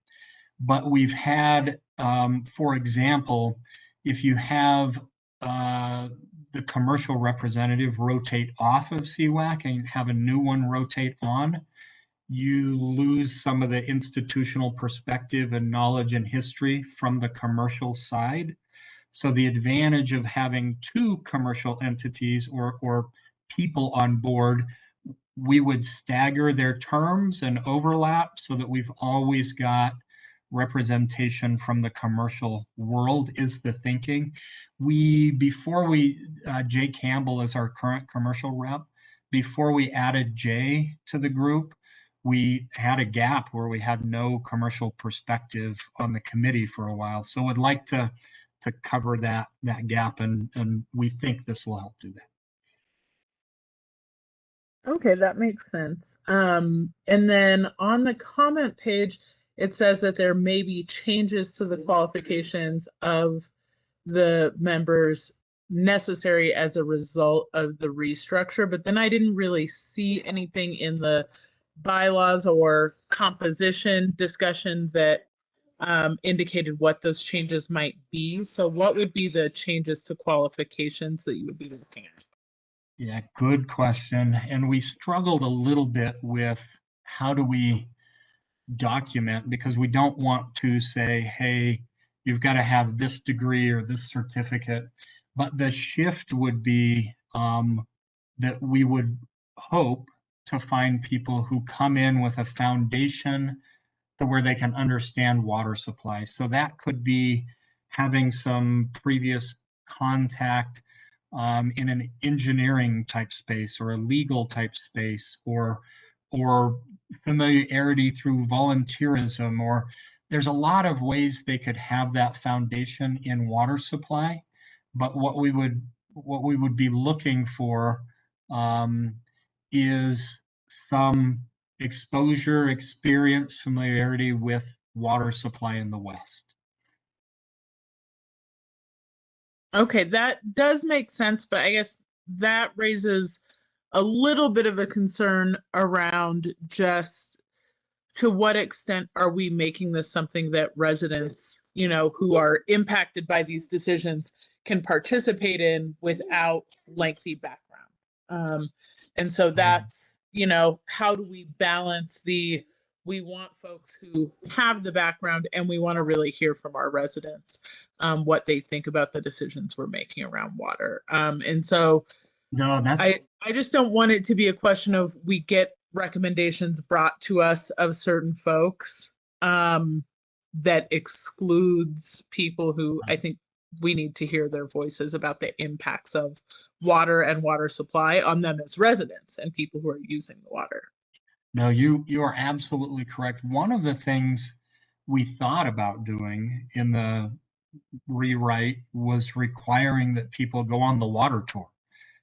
[SPEAKER 7] But we've had, for example, if you have the commercial representative rotate off of CWAC and have a new one rotate on, you lose some of the institutional perspective and knowledge and history from the commercial side. So the advantage of having two commercial entities or people on board, we would stagger their terms and overlap so that we've always got representation from the commercial world is the thinking. Jay Campbell is our current commercial rep. Before we added Jay to the group, we had a gap where we had no commercial perspective on the committee for a while. So I'd like to cover that gap, and we think this will help do that.
[SPEAKER 9] Okay, that makes sense. And then on the comment page, it says that there may be changes to the qualifications of the members necessary as a result of the restructure, but then I didn't really see anything in the bylaws or composition discussion that indicated what those changes might be. So what would be the changes to qualifications that you would be looking at?
[SPEAKER 7] Yeah, good question. And we struggled a little bit with how do we document, because we don't want to say, hey, you've got to have this degree or this certificate. But the shift would be that we would hope to find people who come in with a foundation to where they can understand water supply. So that could be having some previous contact in an engineering type space or a legal type space, or familiarity through volunteerism, or there's a lot of ways they could have that foundation in water supply. But what we would be looking for is some exposure, experience, familiarity with water supply in the West.
[SPEAKER 9] Okay, that does make sense, but I guess that raises a little bit of a concern around just to what extent are we making this something that residents, who are impacted by these decisions can participate in without lengthy background. And so that's, how do we balance we want folks who have the background, and we want to really hear from our residents what they think about the decisions we're making around water. And so
[SPEAKER 7] No, that's
[SPEAKER 9] I just don't want it to be a question of we get recommendations brought to us of certain folks that excludes people who I think we need to hear their voices about the impacts of water and water supply on them as residents and people who are using the water.
[SPEAKER 7] No, you are absolutely correct. One of the things we thought about doing in the rewrite was requiring that people go on the water tour.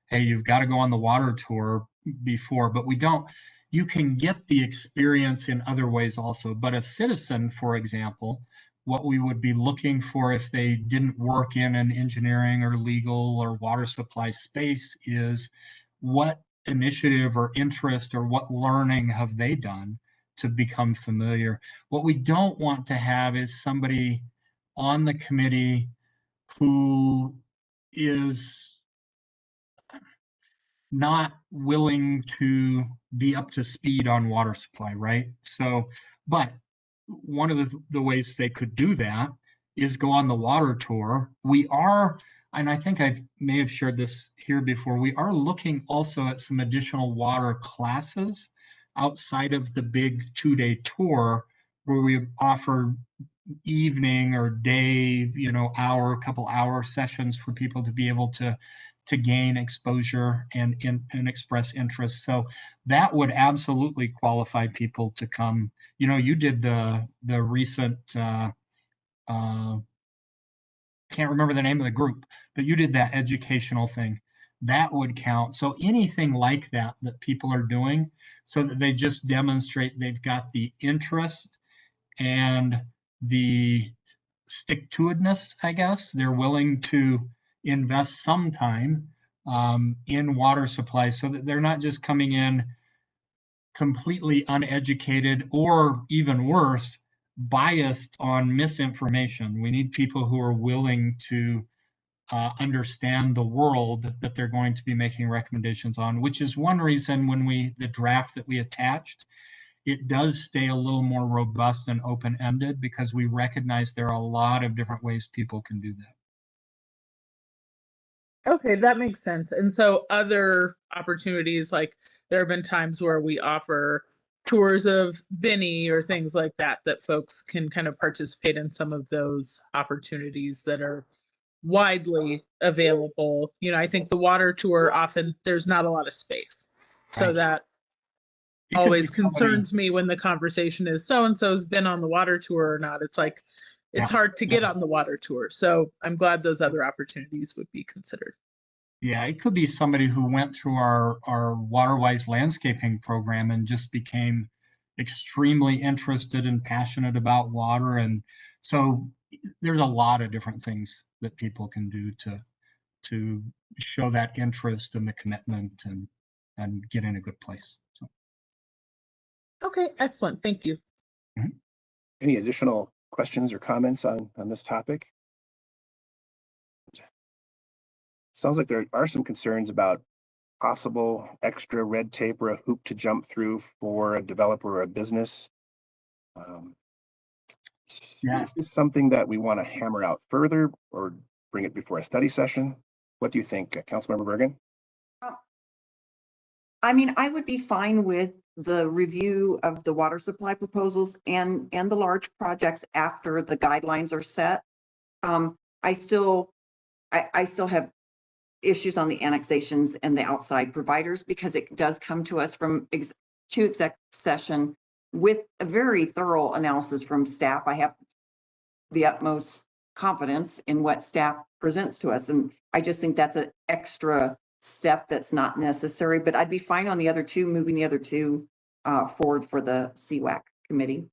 [SPEAKER 7] Hey, you've got to go on the water tour before, but you can get the experience in other ways also. But a citizen, for example, what we would be looking for if they didn't work in an engineering or legal or water supply space is what initiative or interest or what learning have they done to become familiar. What we don't want to have is somebody on the committee who is not willing to be up to speed on water supply, right? So, but one of the ways they could do that is go on the water tour. We are, and I think I may have shared this here before, we are looking also at some additional water classes outside of the big 2-day tour, where we offer evening or day, couple hour sessions for people to be able to gain exposure and express interest. So that would absolutely qualify people to come. You did the recent can't remember the name of the group, but you did that educational thing. That would count. So anything like that people are doing, so that they just demonstrate they've got the interest and the stick-to-itness, I guess. They're willing to invest some time in water supply, so that they're not just coming in completely uneducated, or even worse, biased on misinformation. We need people who are willing to understand the world that they're going to be making recommendations on, which is one reason when the draft that we attached, it does stay a little more robust and open-ended, because we recognize there are a lot of different ways people can do that.
[SPEAKER 9] Okay, that makes sense. And so other opportunities, like there have been times where we offer tours of Benny or things like that, that folks can kind of participate in some of those opportunities that are widely available. You know, I think the water tour often there's not a lot of space. So
[SPEAKER 7] Right.
[SPEAKER 9] that
[SPEAKER 7] It could be
[SPEAKER 9] always
[SPEAKER 7] somebody-
[SPEAKER 9] concerns me when the conversation is so and so's been on the water tour or not. It's like it's
[SPEAKER 7] Yeah.
[SPEAKER 9] hard to get on the water tour. So I'm glad those other opportunities would be considered.
[SPEAKER 7] Yeah, it could be somebody who went through our water-wise landscaping program and just became extremely interested and passionate about water. And so there's a lot of different things that people can do to show that interest and the commitment and get in a good place. So
[SPEAKER 9] Okay, excellent. Thank you.
[SPEAKER 2] Any additional questions or comments on this topic? Sounds like there are some concerns about possible extra red tape or a hoop to jump through for a developer or a business.
[SPEAKER 7] Yeah.
[SPEAKER 2] Is this something that we want to hammer out further or bring it before a study session? What do you think, Councilmember Bergan?
[SPEAKER 1] I mean, I would be fine with the review of the water supply proposals and the large projects after the guidelines are set. I still have issues on the annexations and the outside providers because it does come to us from to exec session with a very thorough analysis from staff. I have the utmost confidence in what staff presents to us, and I just think that's an extra step that's not necessary. But I'd be fine on the other two, moving the other two forward for the CWAC committee.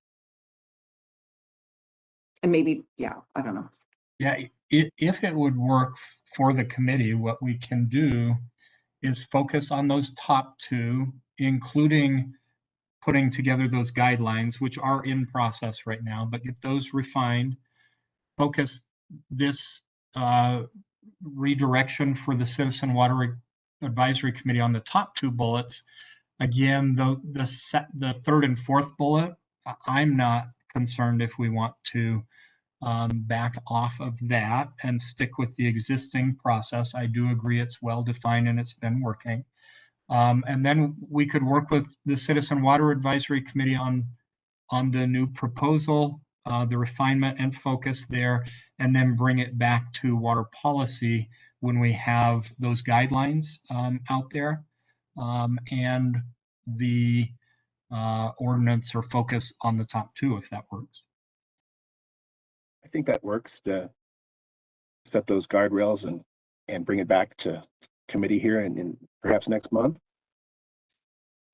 [SPEAKER 1] And maybe, yeah, I don't know.
[SPEAKER 7] Yeah, if it would work for the committee, what we can do is focus on those top two, including putting together those guidelines, which are in process right now, but get those refined, focus this redirection for the Citizen Water Advisory Committee on the top two bullets. Again, the third and fourth bullet, I'm not concerned if we want to back off of that and stick with the existing process. I do agree it's well defined and it's been working. And then we could work with the Citizen Water Advisory Committee on the new proposal, the refinement and focus there, and then bring it back to water policy when we have those guidelines out there, and the ordinance or focus on the top two, if that works.
[SPEAKER 2] I think that works to set those guardrails and bring it back to committee here and perhaps next month.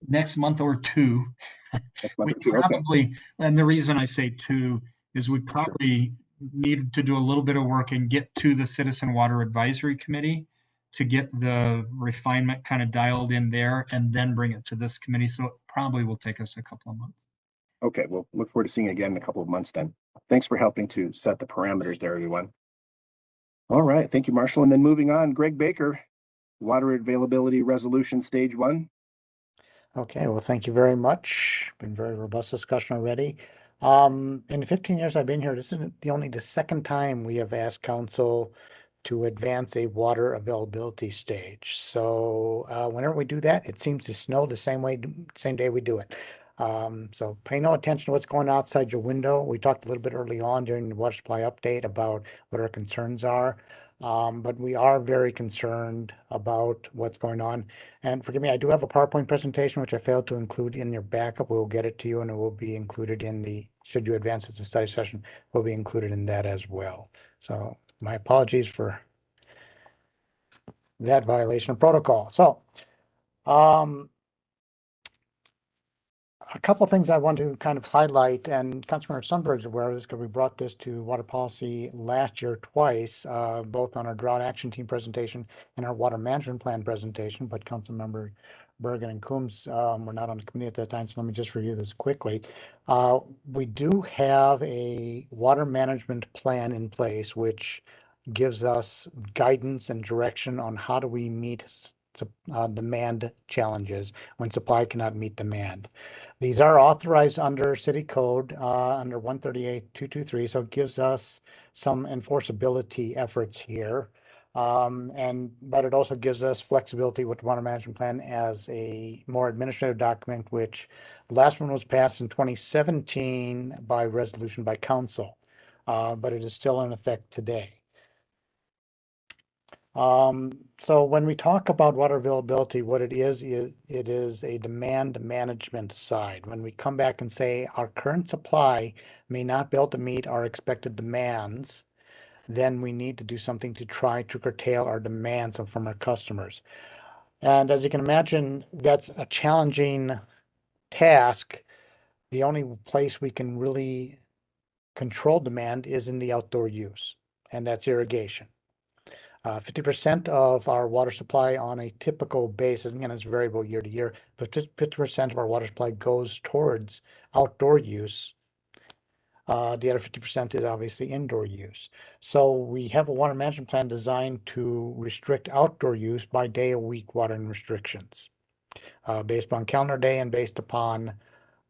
[SPEAKER 7] Next month or two.
[SPEAKER 2] Next month
[SPEAKER 7] We
[SPEAKER 2] or two, okay.
[SPEAKER 7] probably, and the reason I say two is we probably need to do a little bit of work and get to the Citizen Water Advisory Committee to get the refinement kind of dialed in there and then bring it to this committee. So it probably will take us a couple of months.
[SPEAKER 2] Okay, we'll look forward to seeing you again in a couple of months then. Thanks for helping to set the parameters there, everyone. All right, thank you, Marshall. And then moving on, Greg Baker, Water Availability Resolution Stage 1.
[SPEAKER 3] Okay, well, thank you very much. Been very robust discussion already. In the 15 years I've been here, this isn't the second time we have asked council to advance a water availability stage. So whenever we do that, it seems to snow the same day we do it. So pay no attention to what's going outside your window. We talked a little bit early on during the water supply update about what our concerns are. But we are very concerned about what's going on. And forgive me, I do have a PowerPoint presentation, which I failed to include in your backup. We'll get it to you and it will be included in should you advance it to study session, will be included in that as well. So my apologies for that violation of protocol. So, a couple of things I want to kind of highlight, and Councilmember Sundberg is aware of this because we brought this to water policy last year twice, both on our drought action team presentation and our water management plan presentation, but Councilmember Bergan and Coombs were not on the committee at that time, so let me just review this quickly. We do have a water management plan in place, which gives us guidance and direction on how do we meet demand challenges when supply cannot meet demand. These are authorized under city code under 138.223, so it gives us some enforceability efforts here. But it also gives us flexibility with the water management plan as a more administrative document, which the last one was passed in 2017 by resolution by council, but it is still in effect today. So when we talk about water availability, what it is a demand management side. When we come back and say our current supply may not be able to meet our expected demands, then we need to do something to try to curtail our demands from our customers. And as you can imagine, that's a challenging task. The only place we can really control demand is in the outdoor use, and that's irrigation. 50% of our water supply on a typical basis, again, it's variable year to year, but 50% of our water supply goes towards outdoor use. The other 50% is obviously indoor use. So we have a water management plan designed to restrict outdoor use by day of week watering restrictions, based upon calendar day and based upon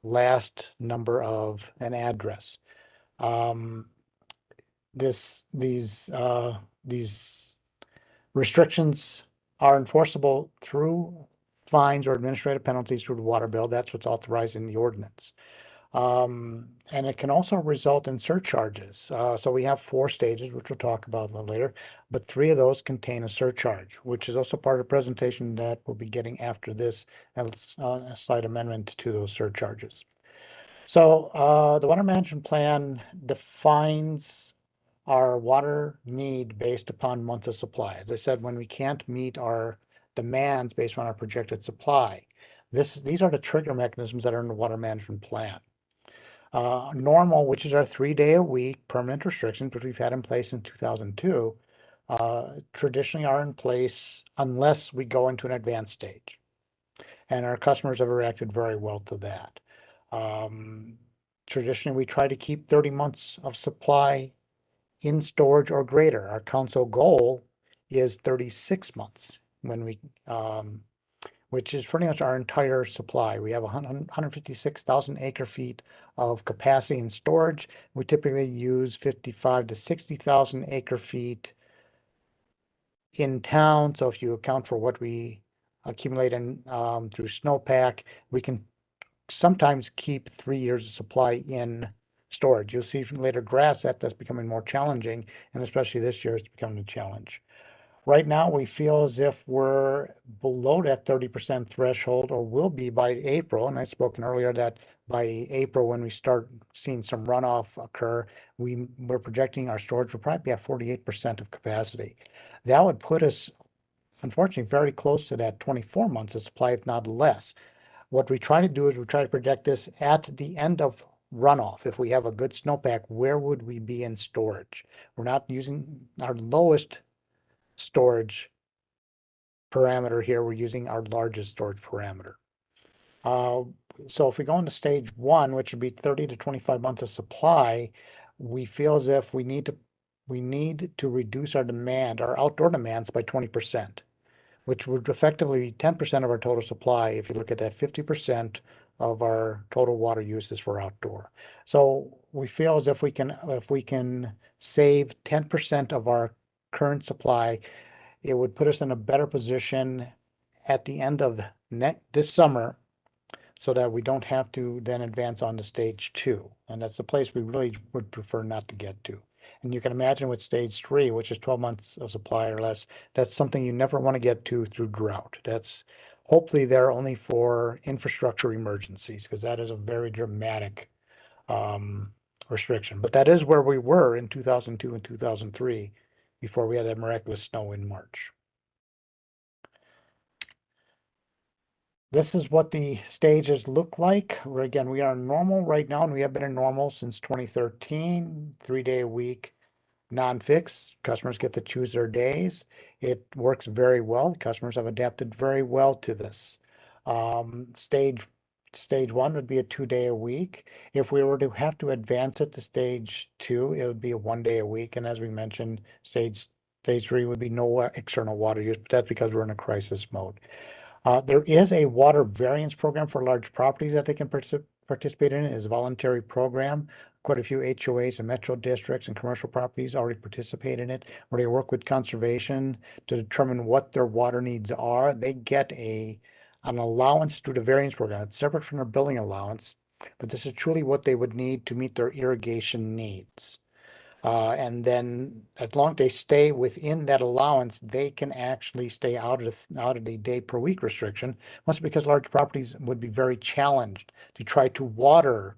[SPEAKER 3] last number of an address. These restrictions are enforceable through fines or administrative penalties through the water bill. That's what's authorized in the ordinance. And it can also result in surcharges. So we have 4 stages, which we'll talk about a little later, but 3 of those contain a surcharge, which is also part of the presentation that we'll be getting after this, and a slight amendment to those surcharges. So the water management plan defines our water need based upon months of supply. As I said, when we can't meet our demands based on our projected supply, these are the trigger mechanisms that are in the water management plan. Normal, which is our 3-day-a-week permanent restrictions, which we've had in place in 2002, traditionally are in place unless we go into an advanced stage. And our customers have reacted very well to that. Traditionally, we try to keep 30 months of supply in storage or greater. Our council goal is 36 months when we, which is pretty much our entire supply. We have 156,000 acre feet of capacity in storage. We typically use 55 to 60,000 acre feet in town. So if you account for what we accumulate in through snowpack, we can sometimes keep 3 years of supply in storage. You'll see from later graphs that that's becoming more challenging, and especially this year it's becoming a challenge. Right now, we feel as if we're below that 30% threshold, or will be by April. And I've spoken earlier that by April, when we start seeing some runoff occur, we're projecting our storage will probably be at 48% of capacity. That would put us, unfortunately, very close to that 24 months of supply, if not less. What we try to do is we try to project this at the end of runoff. If we have a good snowpack, where would we be in storage? We're not using our lowest storage parameter here. We're using our largest storage parameter. So if we go into stage 1, which would be 30 to 25 months of supply, we feel as if we need to reduce our demand, our outdoor demands, by 20%, which would effectively be 10% of our total supply. If you look at that, 50% of our total water use is for outdoor. So we feel as if we can save 10% of our current supply, it would put us in a better position at the end of this summer, so that we don't have to then advance on to stage 2. And that's the place we really would prefer not to get to. And you can imagine with stage 3, which is 12 months of supply or less, that's something you never want to get to through drought. That's hopefully there only for infrastructure emergencies, because that is a very dramatic restriction. But that is where we were in 2002 and 2003 before we had that miraculous snow in March. This is what the stages look like. We are normal right now, and we have been in normal since 2013, 3-day-a-week, non-fixed. Customers get to choose their days. It works very well. Customers have adapted very well to this. Stage 1 would be a 2-day-a-week. If we were to have to advance it to stage 2, it would be a 1-day-a-week. And as we mentioned, stage 3 would be no external water use, but that's because we're in a crisis mode. There is a water variance program for large properties that they can participate in it. It's a voluntary program. Quite a few HOAs and metro districts and commercial properties already participate in it, where they work with conservation to determine what their water needs are. They get an allowance through the variance program. It's separate from their building allowance, but this is truly what they would need to meet their irrigation needs. And then as long as they stay within that allowance, they can actually stay out of the day per week restriction. Mostly because large properties would be very challenged to try to water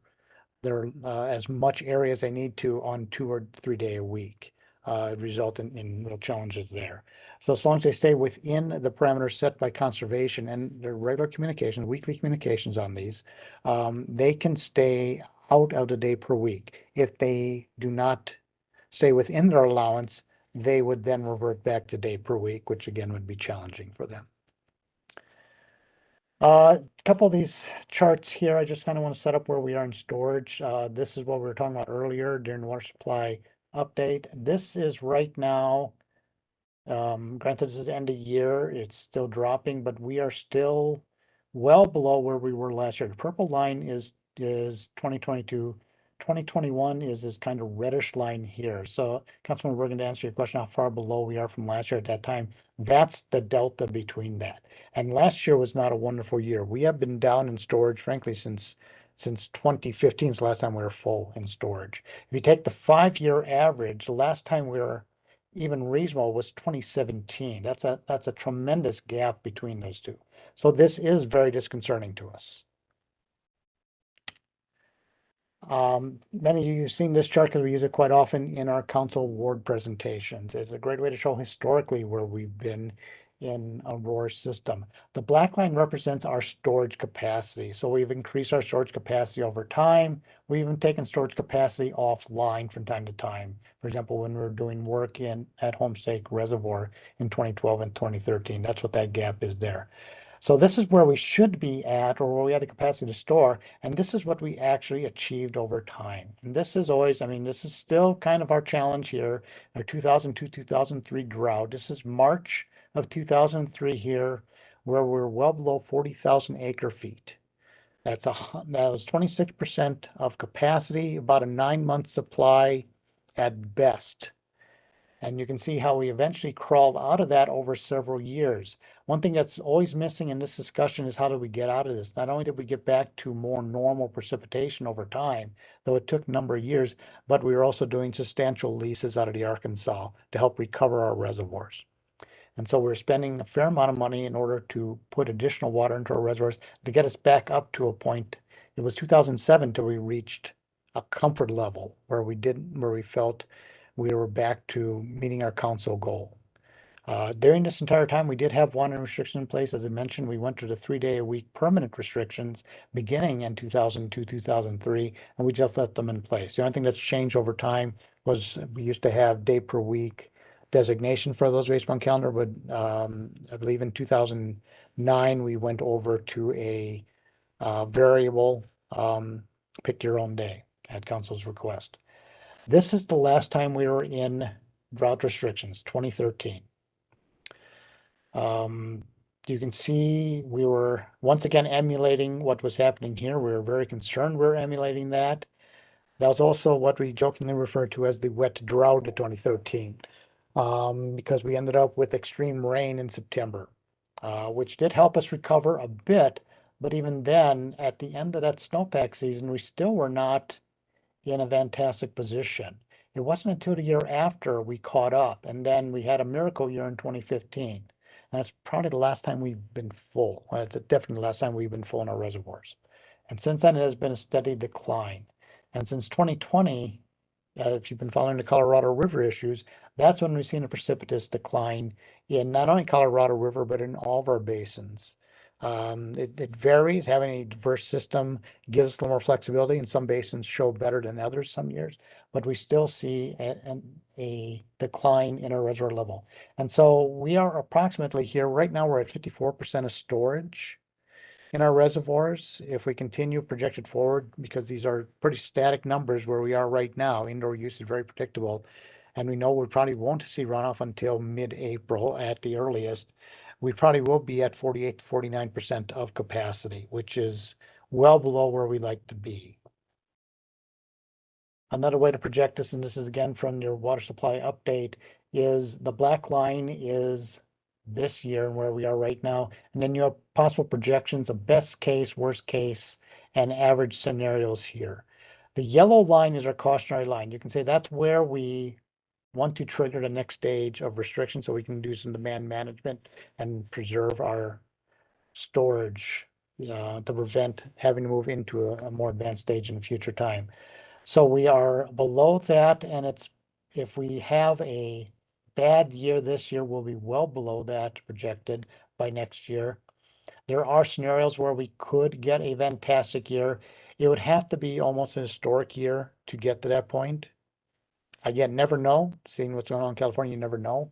[SPEAKER 3] their as much area as they need to on 2 or 3 day a week, result in real challenges there. So as long as they stay within the parameters set by conservation and their regular communication, weekly communications on these, they can stay out of the day per week. If they do not stay within their allowance, they would then revert back to day per week, which again would be challenging for them. A couple of these charts here, I just kind of want to set up where we are in storage. This is what we were talking about earlier during the water supply update. This is right now, granted this is end of year, it's still dropping, but we are still well below where we were last year. The purple line is 2022. 2021 is this kind of reddish line here. So Councilman Bergan, to answer your question, how far below we are from last year at that time, that's the delta between that. And last year was not a wonderful year. We have been down in storage, frankly, since 2015 is the last time we were full in storage. If you take the 5-year average, the last time we were even reasonable was 2017. That's a tremendous gap between those two. So this is very disconcerting to us. Many of you have seen this chart because we use it quite often in our council ward presentations. It's a great way to show historically where we've been in Aurora's system. The black line represents our storage capacity. So we've increased our storage capacity over time. We've even taken storage capacity offline from time to time. For example, when we were doing work at Homestake Reservoir in 2012 and 2013, that's what that gap is there. So this is where we should be at, or where we had the capacity to store, and this is what we actually achieved over time. And this is always, I mean, this is still kind of our challenge here, our 2002-2003 drought. This is March of 2003 here, where we're well below 40,000 acre feet. That was 26% of capacity, about a 9-month supply at best. And you can see how we eventually crawled out of that over several years. One thing that's always missing in this discussion is how do we get out of this? Not only did we get back to more normal precipitation over time, though it took a number of years, but we were also doing substantial leases out of the Arkansas to help recover our reservoirs. And so we're spending a fair amount of money in order to put additional water into our reservoirs to get us back up to a point. It was 2007 till we reached a comfort level where we felt we were back to meeting our council goal. During this entire time, we did have water restrictions in place. As I mentioned, we went to the 3-day-a-week permanent restrictions beginning in 2002, 2003, and we just let them in place. The only thing that's changed over time was we used to have day per week designation for those based on calendar, but I believe in 2009, we went over to a variable pick your own day at council's request. This is the last time we were in drought restrictions, 2013. You can see we were once again emulating what was happening here. We were very concerned we were emulating that. That was also what we jokingly refer to as the wet drought of 2013, because we ended up with extreme rain in September, which did help us recover a bit. But even then, at the end of that snowpack season, we still were not in a fantastic position. It wasn't until the year after we caught up, and then we had a miracle year in 2015. And that's probably the last time we've been full. It's definitely the last time we've been full in our reservoirs. And since then, it has been a steady decline. And since 2020, if you've been following the Colorado River issues, that's when we've seen a precipitous decline in not only Colorado River, but in all of our basins. It varies. Having a diverse system gives us a little more flexibility, and some basins show better than others some years, but we still see a decline in our reservoir level. And so we are approximately here. Right now, we're at 54% of storage in our reservoirs. If we continue projected forward, because these are pretty static numbers where we are right now, indoor use is very predictable, and we know we probably won't see runoff until mid-April at the earliest. We probably will be at 48 to 49% of capacity, which is well below where we like to be. Another way to project this, and this is again from your water supply update, is the black line is this year and where we are right now. And then you have possible projections of best case, worst case, and average scenarios here. The yellow line is our cautionary line. You can say that's where we want to trigger the next stage of restriction so we can do some demand management and preserve our storage to prevent having to move into a more advanced stage in the future time. So we are below that, and if we have a bad year this year, we'll be well below that projected by next year. There are scenarios where we could get a fantastic year. It would have to be almost an historic year to get to that point. Again, never know. Seeing what's going on in California, you never know.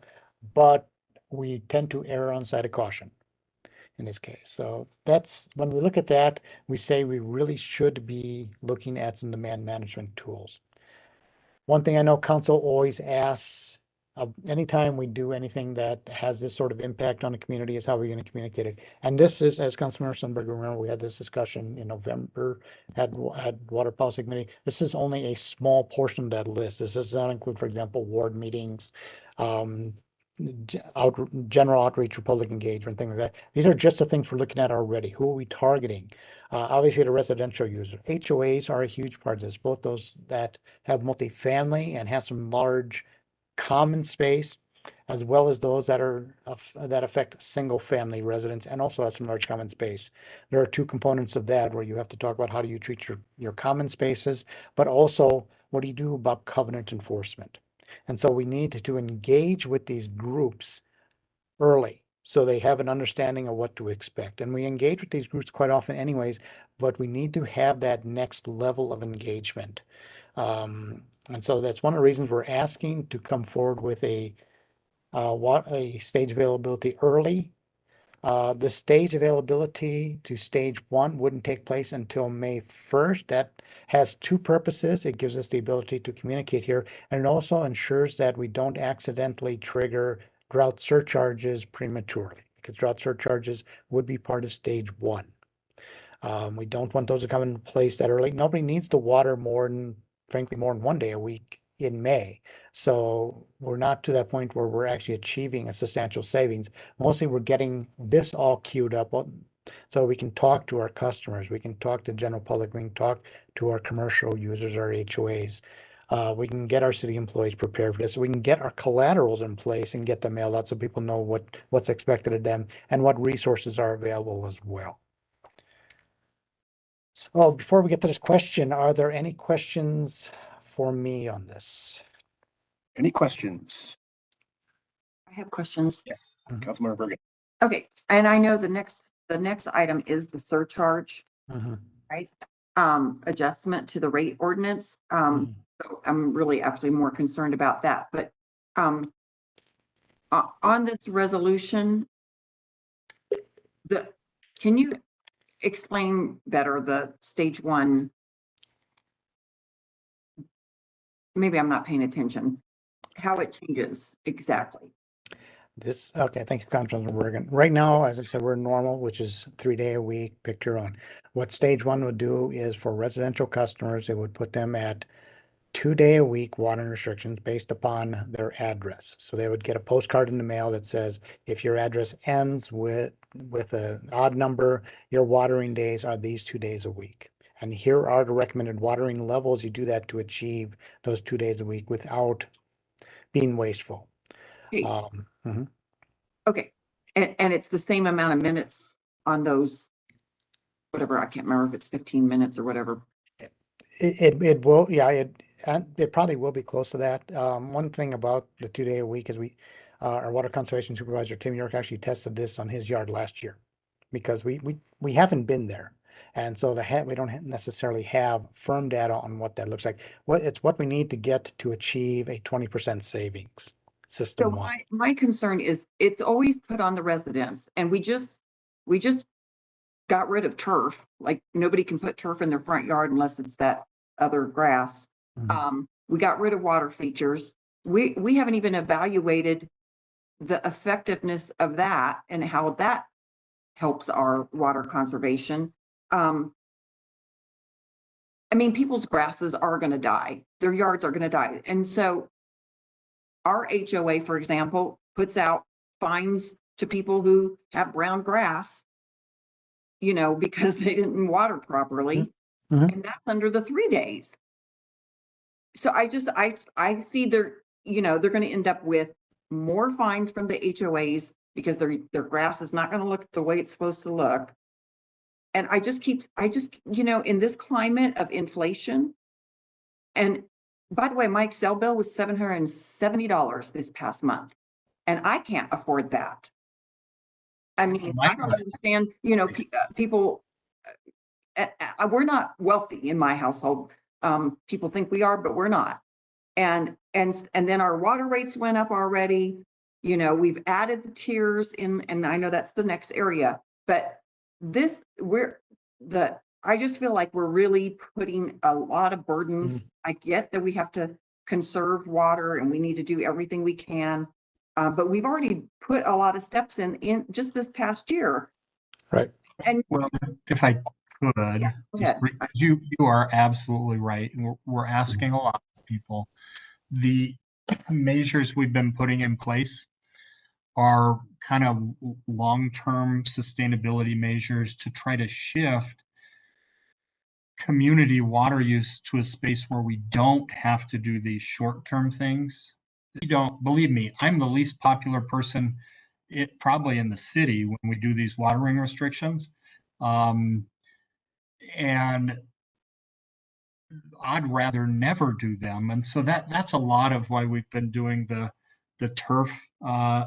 [SPEAKER 3] But we tend to err on the side of caution in this case. So that's when we look at that, we say we really should be looking at some demand management tools. One thing I know council always asks, anytime we do anything that has this sort of impact on the community, is how we're going to communicate it. And this is, as Councilmember Sundberg, remember, we had this discussion in November at Water Policy Committee. This is only a small portion of that list. This does not include, for example, ward meetings, general outreach or public engagement, things like that. These are just the things we're looking at already. Who are we targeting? Obviously, the residential user. HOAs are a huge part of this, both those that have multifamily and have some large common space, as well as those that are that affect single family residents and also have some large common space. There are two components of that where you have to talk about how do you treat your common spaces, but also what do you do about covenant enforcement? And so we need to engage with these groups early so they have an understanding of what to expect. And we engage with these groups quite often anyways, but we need to have that next level of engagement. And so that's one of the reasons we're asking to come forward with a stage availability early. The stage availability to stage 1 wouldn't take place until May 1st. That has two purposes. It gives us the ability to communicate here, and it also ensures that we don't accidentally trigger drought surcharges prematurely, because drought surcharges would be part of stage 1. We don't want those to come into place that early. Nobody needs to water frankly, more than 1 day a week in May. So we're not to that point where we're actually achieving a substantial savings. Mostly we're getting this all queued up so we can talk to our customers. We can talk to the general public. We can talk to our commercial users, our HOAs. We can get our city employees prepared for this. We can get our collaterals in place and get them mailed out so people know what's expected of them and what resources are available as well. So before we get to this question, are there any questions for me on this?
[SPEAKER 2] Any questions?
[SPEAKER 1] I have questions.
[SPEAKER 2] Yes. Councilmember Bergan.
[SPEAKER 1] Okay, and I know the next item is the surcharge, right? Adjustment to the rate ordinance. So I'm really actually more concerned about that. But on this resolution, can you explain better the stage 1? Maybe I'm not paying attention. How it changes exactly.
[SPEAKER 3] Okay, thank you, Councilmember Bergan. Right now, as I said, we're normal, which is 3 day a week, pick your own. What stage 1 would do is for residential customers, it would put them at 2 day a week watering restrictions based upon their address. So they would get a postcard in the mail that says, if your address ends with an odd number, your watering days are these 2 days a week. And here are the recommended watering levels. You do that to achieve those 2 days a week without being wasteful.
[SPEAKER 1] Okay. Okay. And it's the same amount of minutes on those, whatever, I can't remember if it's 15 minutes or whatever.
[SPEAKER 3] It will, yeah, it probably will be close to that. One thing about the 2 day a week is our water conservation supervisor, Tim York, actually tested this on his yard last year because we haven't been there. And so we don't necessarily have firm data on what that looks like. It's what we need to get to achieve a 20% savings system.
[SPEAKER 1] So my concern is it's always put on the residents, and we just got rid of turf. Like nobody can put turf in their front yard unless it's that other grass. We got rid of water features. We haven't even evaluated the effectiveness of that and how that helps our water conservation. I mean, people's grasses are going to die. Their yards are going to die. And so our HOA, for example, puts out fines to people who have brown grass, you know, because they didn't water properly.
[SPEAKER 3] Mhm.
[SPEAKER 1] And that's under the 3 days. So I see they're, you know, they're going to end up with more fines from the HOAs because their grass is not going to look the way it's supposed to look. And you know, in this climate of inflation, and by the way, my Excel bill was $770 this past month, and I can't afford that. I mean, I don't understand, you know, people, we're not wealthy in my household. People think we are, but we're not. And then our water rates went up already. You know, we've added the tiers in, and I know that's the next area, but I just feel like we're really putting a lot of burdens. I get that we have to conserve water and we need to do everything we can. But we've already put a lot of steps in just this past year.
[SPEAKER 3] Right.
[SPEAKER 1] And
[SPEAKER 7] Well, if I could,
[SPEAKER 1] go ahead.
[SPEAKER 7] you are absolutely right. We're asking a lot of people. The measures we've been putting in place are kind of long-term sustainability measures to try to shift community water use to a space where we don't have to do these short-term things. You don't believe me, I'm the least popular person probably in the city when we do these watering restrictions. And I'd rather never do them. And so that's a lot of why we've been doing the turf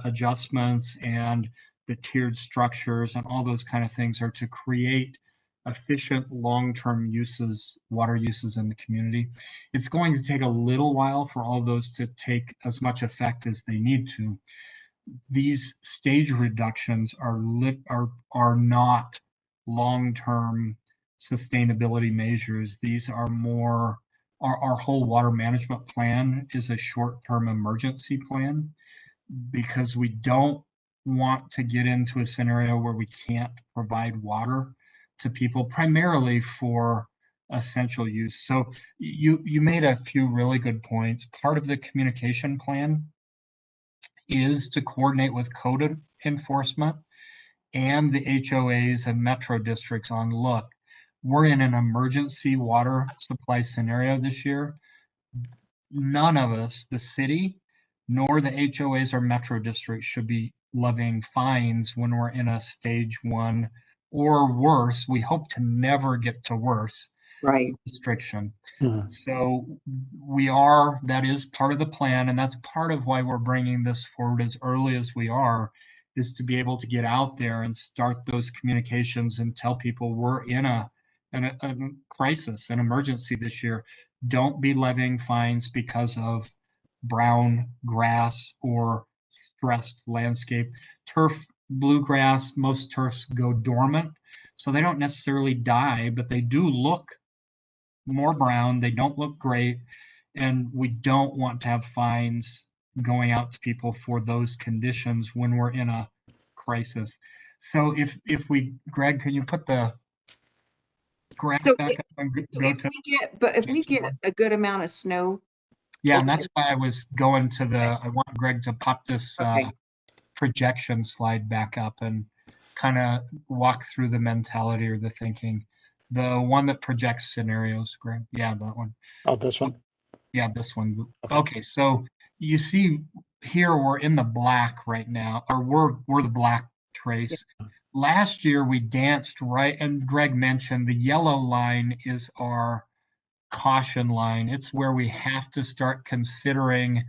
[SPEAKER 7] adjustments and the tiered structures and all those kind of things are to create efficient long-term uses, water uses in the community. It's going to take a little while for all those to take as much effect as they need to. These stage reductions are not long-term sustainability measures. These are more, our whole water management plan is a short-term emergency plan because we don't want to get into a scenario where we can't provide water to people, primarily for essential use. So you made a few really good points. Part of the communication plan is to coordinate with code enforcement and the HOAs and metro districts on, look, we're in an emergency water supply scenario this year. None of us, the city, nor the HOAs or metro districts should be levying fines when we're in a stage 1 or worse. We hope to never get to worse
[SPEAKER 1] Right.
[SPEAKER 7] restriction.
[SPEAKER 3] Mhm.
[SPEAKER 7] So that is part of the plan, and that's part of why we're bringing this forward as early as we are, is to be able to get out there and start those communications and tell people we're in a crisis, an emergency this year. Don't be levying fines because of brown grass or stressed landscape. Turf, bluegrass, most turfs go dormant, so they don't necessarily die, but they do look more brown. They don't look great. And we don't want to have fines going out to people for those conditions when we're in a crisis. So Greg, can you put the graph
[SPEAKER 1] So
[SPEAKER 7] back up and
[SPEAKER 1] if we get a good amount of snow.
[SPEAKER 7] Yeah, and that's why I was going to I want Greg to pop this projection slide back up and kind of walk through the mentality or the thinking. The one that projects scenarios, Greg. Yeah, that one.
[SPEAKER 3] Oh, this one?
[SPEAKER 7] Yeah, this one. Okay, so you see here we're in the black right now, or we're the black trace. Yeah. Last year we danced right, and Greg mentioned the yellow line is our caution line. It's where we have to start considering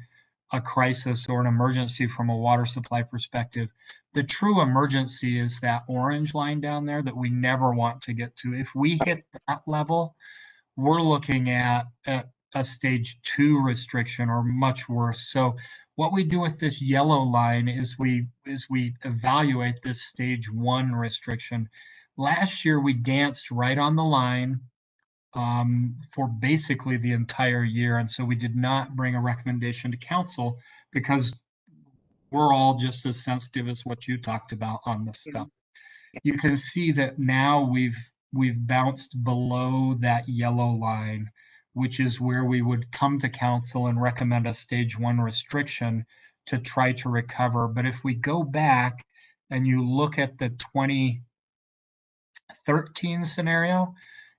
[SPEAKER 7] a crisis or an emergency from a water supply perspective. The true emergency is that orange line down there that we never want to get to. If we hit that level, we're looking at a stage 2 restriction or much worse. So what we do with this yellow line is we evaluate this stage 1 restriction. Last year, we danced right on the line for basically the entire year. And so we did not bring a recommendation to council because we're all just as sensitive as what you talked about on this stuff. You can see that now we've bounced below that yellow line, which is where we would come to council and recommend a stage 1 restriction to try to recover. But if we go back and you look at the 2013 scenario,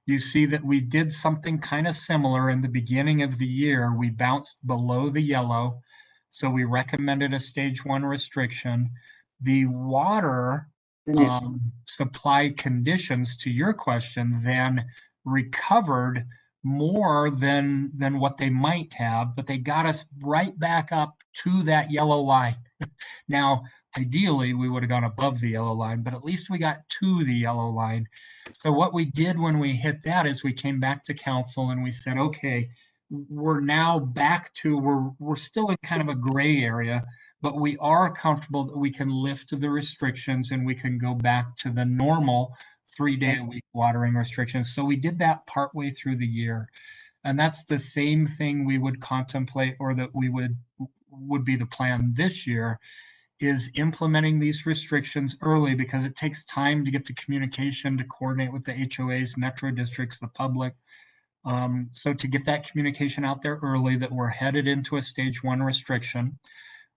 [SPEAKER 7] you see that we did something kind of similar in the beginning of the year. We bounced below the yellow, so we recommended a stage 1 restriction. The water supply conditions, to your question, then recovered more than what they might have, but they got us right back up to that yellow line. Now, ideally, we would have gone above the yellow line, but at least we got to the yellow line. So what we did when we hit that is we came back to council and we said, okay, we're now back to, we're still in kind of a gray area, but we are comfortable that we can lift the restrictions and we can go back to the normal 3-day-a-week watering restrictions. So we did that partway through the year. And that's the same thing we would contemplate, or that we would be the plan this year, is implementing these restrictions early, because it takes time to get the communication to coordinate with the HOAs, metro districts, the public. So to get that communication out there early that we're headed into a stage 1 restriction.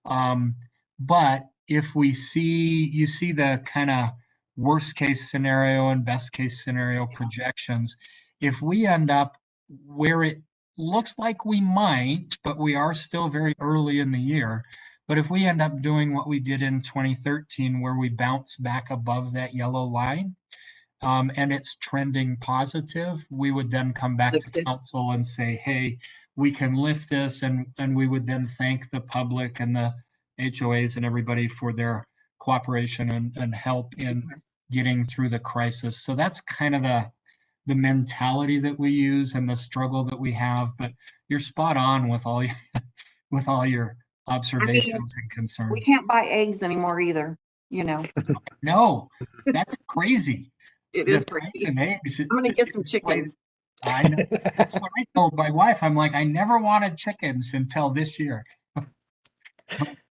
[SPEAKER 7] But if we see, you see the kind of worst case scenario and best case scenario projections, if we end up where it looks like we might, but we are still very early in the year, but if we end up doing what we did in 2013, where we bounce back above that yellow line, and it's trending positive, we would then come back to council and say, hey, we can lift this, and we would then thank the public and the HOAs and everybody for their cooperation and help in getting through the crisis. So that's kind of the mentality that we use and the struggle that we have. But you're spot on with all your observations and concerns.
[SPEAKER 1] We can't buy eggs anymore either, you know.
[SPEAKER 7] No, that's crazy.
[SPEAKER 1] It is crazy.
[SPEAKER 7] And eggs,
[SPEAKER 1] I'm gonna get some chickens.
[SPEAKER 7] I know. That's what I told my wife. I'm like, I never wanted chickens until this year.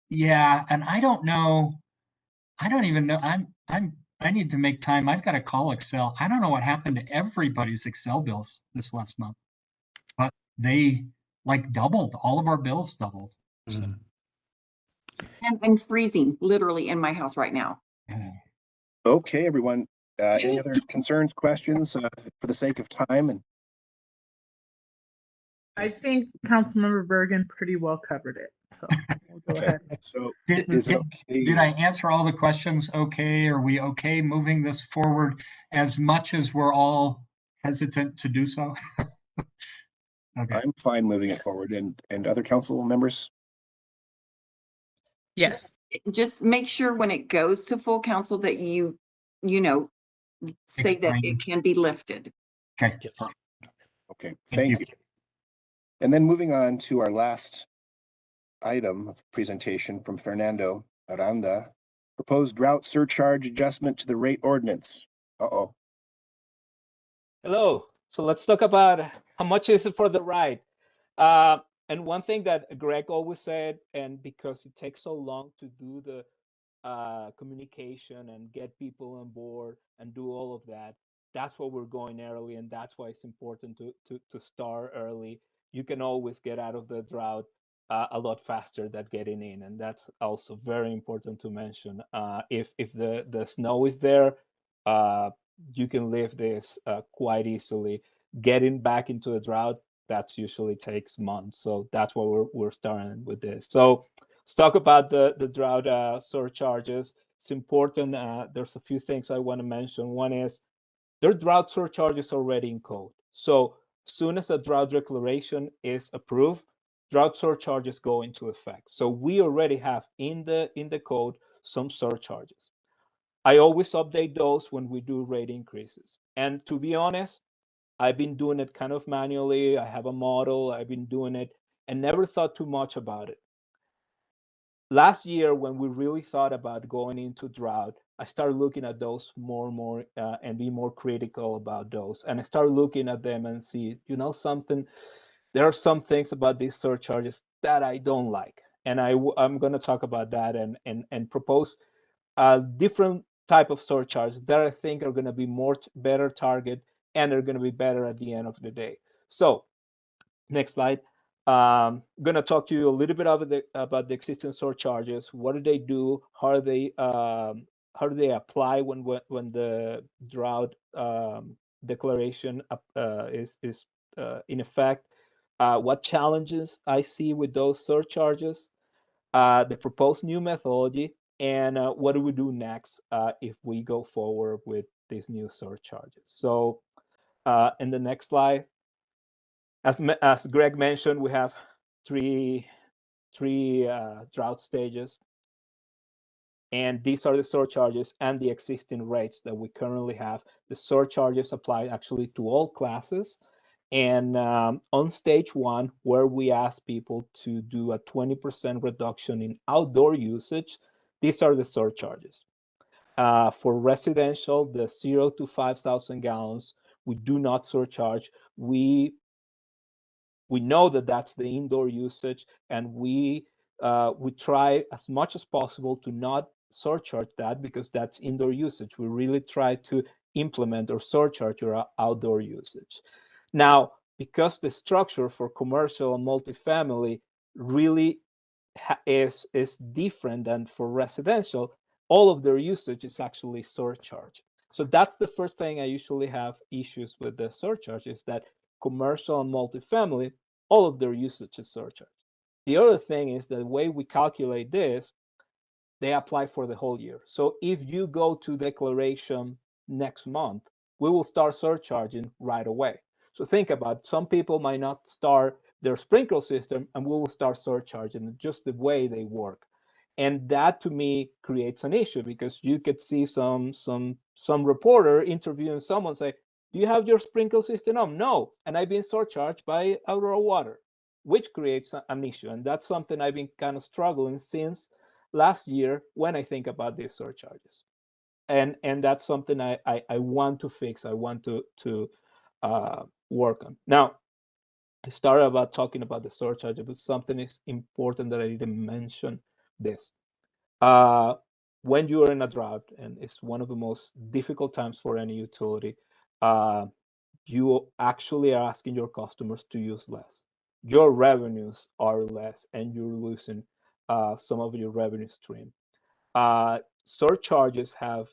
[SPEAKER 7] Yeah, and I don't know. I don't even know. I need to make time. I've got to call Excel. I don't know what happened to everybody's Excel bills this last month, but they like doubled. All of our bills doubled.
[SPEAKER 3] Mhm.
[SPEAKER 1] And freezing literally in my house right now.
[SPEAKER 2] Okay, everyone. Any other concerns, questions for the sake of time? And
[SPEAKER 9] I think Councilmember Bergan pretty well covered it. So we'll go
[SPEAKER 2] okay.
[SPEAKER 9] ahead.
[SPEAKER 2] So
[SPEAKER 7] Did I answer all the questions okay? Are we okay moving this forward, as much as we're all hesitant to do so? Okay.
[SPEAKER 2] I'm fine moving it forward. And other council members?
[SPEAKER 9] Yes.
[SPEAKER 1] Just make sure when it goes to full council that you know, say that
[SPEAKER 7] Explain.
[SPEAKER 1] it can be lifted.
[SPEAKER 7] Okay.
[SPEAKER 3] Yes.
[SPEAKER 2] Okay,
[SPEAKER 7] Thank
[SPEAKER 2] thank you. And then moving on to our last item of presentation from Fernando Aranda, proposed drought surcharge adjustment to the rate ordinance. Uh-oh.
[SPEAKER 12] Hello. So let's talk about how much is it for the ride. And one thing that Greg always said, and because it takes so long to do the communication and get people on board and do all of that, that's why we're going early, and that's why it's important to start early. You can always get out of the drought a lot faster than getting in, and that's also very important to mention. If the snow is there, you can live this quite easily. Getting back into the drought, that's usually takes months. So that's why we're starting with this. So let's talk about the drought surcharges. It's important. There's a few things I want to mention. One is there are drought surcharges already in code. So as soon as a drought declaration is approved, drought surcharges go into effect. So we already have in the code some surcharges. I always update those when we do rate increases. And to be honest, I've been doing it kind of manually. I have a model. I've been doing it and never thought too much about it. Last year, when we really thought about going into drought, I started looking at those more and more and be more critical about those. And I started looking at them and see, you know, something, there are some things about these surcharges that I don't like. And I'm going to talk about that and propose different type of surcharges that I think are going to be better target, and they're going to be better at the end of the day. So next slide. I'm going to talk to you a little bit about the existing surcharges. What do they do? How do they apply when the drought declaration is in effect? What challenges I see with those surcharges? The proposed new methodology, and what do we do next if we go forward with these new surcharges? So in the next slide, as Greg mentioned, we have three drought stages, and these are the surcharges and the existing rates that we currently have. The surcharges apply actually to all classes, and on stage 1, where we ask people to do a 20% reduction in outdoor usage, these are the surcharges. For residential, the 0 to 5,000 gallons, we do not surcharge. We know that that's the indoor usage, and we try as much as possible to not surcharge that, because that's indoor usage. We really try to implement or surcharge your outdoor usage. Now, because the structure for commercial and multifamily really is different than for residential, all of their usage is actually surcharge. So that's the first thing I usually have issues with the surcharge, is that commercial and multifamily, all of their usage is surcharge. The other thing is that the way we calculate this, they apply for the whole year. So if you go to declaration next month, we will start surcharging right away. So think about it. Some people might not start their sprinkler system, and we will start surcharging just the way they work. And that to me creates an issue, because you could see some reporter interviewing someone say, do you have your sprinkler system on? No. And I've been surcharged by outdoor water, which creates an issue. And that's something I've been kind of struggling since last year when I think about these surcharges. And that's something I want to fix. I want to work on. Now, I started about talking about the surcharge, but something is important that I didn't mention this. When you are in a drought, and it's one of the most difficult times for any utility, you actually are asking your customers to use less. Your revenues are less, and you're losing some of your revenue stream. Surcharges have,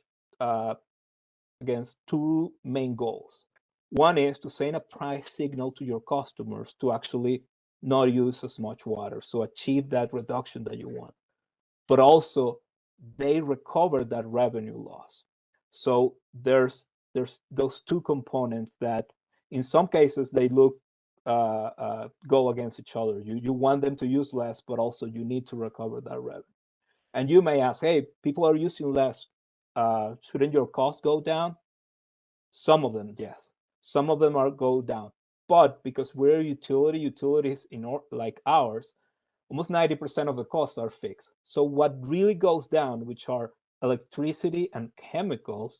[SPEAKER 12] against two main goals. One is to send a price signal to your customers to actually not use as much water, so achieve that reduction that you want. But also, they recover that revenue loss. So there's those two components that, in some cases, they look go against each other. You want them to use less, but also you need to recover that revenue. And you may ask, hey, people are using less. Shouldn't your costs go down? Some of them, yes. Some of them go down. But because we're utilities like ours, almost 90% of the costs are fixed. So what really goes down, which are electricity and chemicals,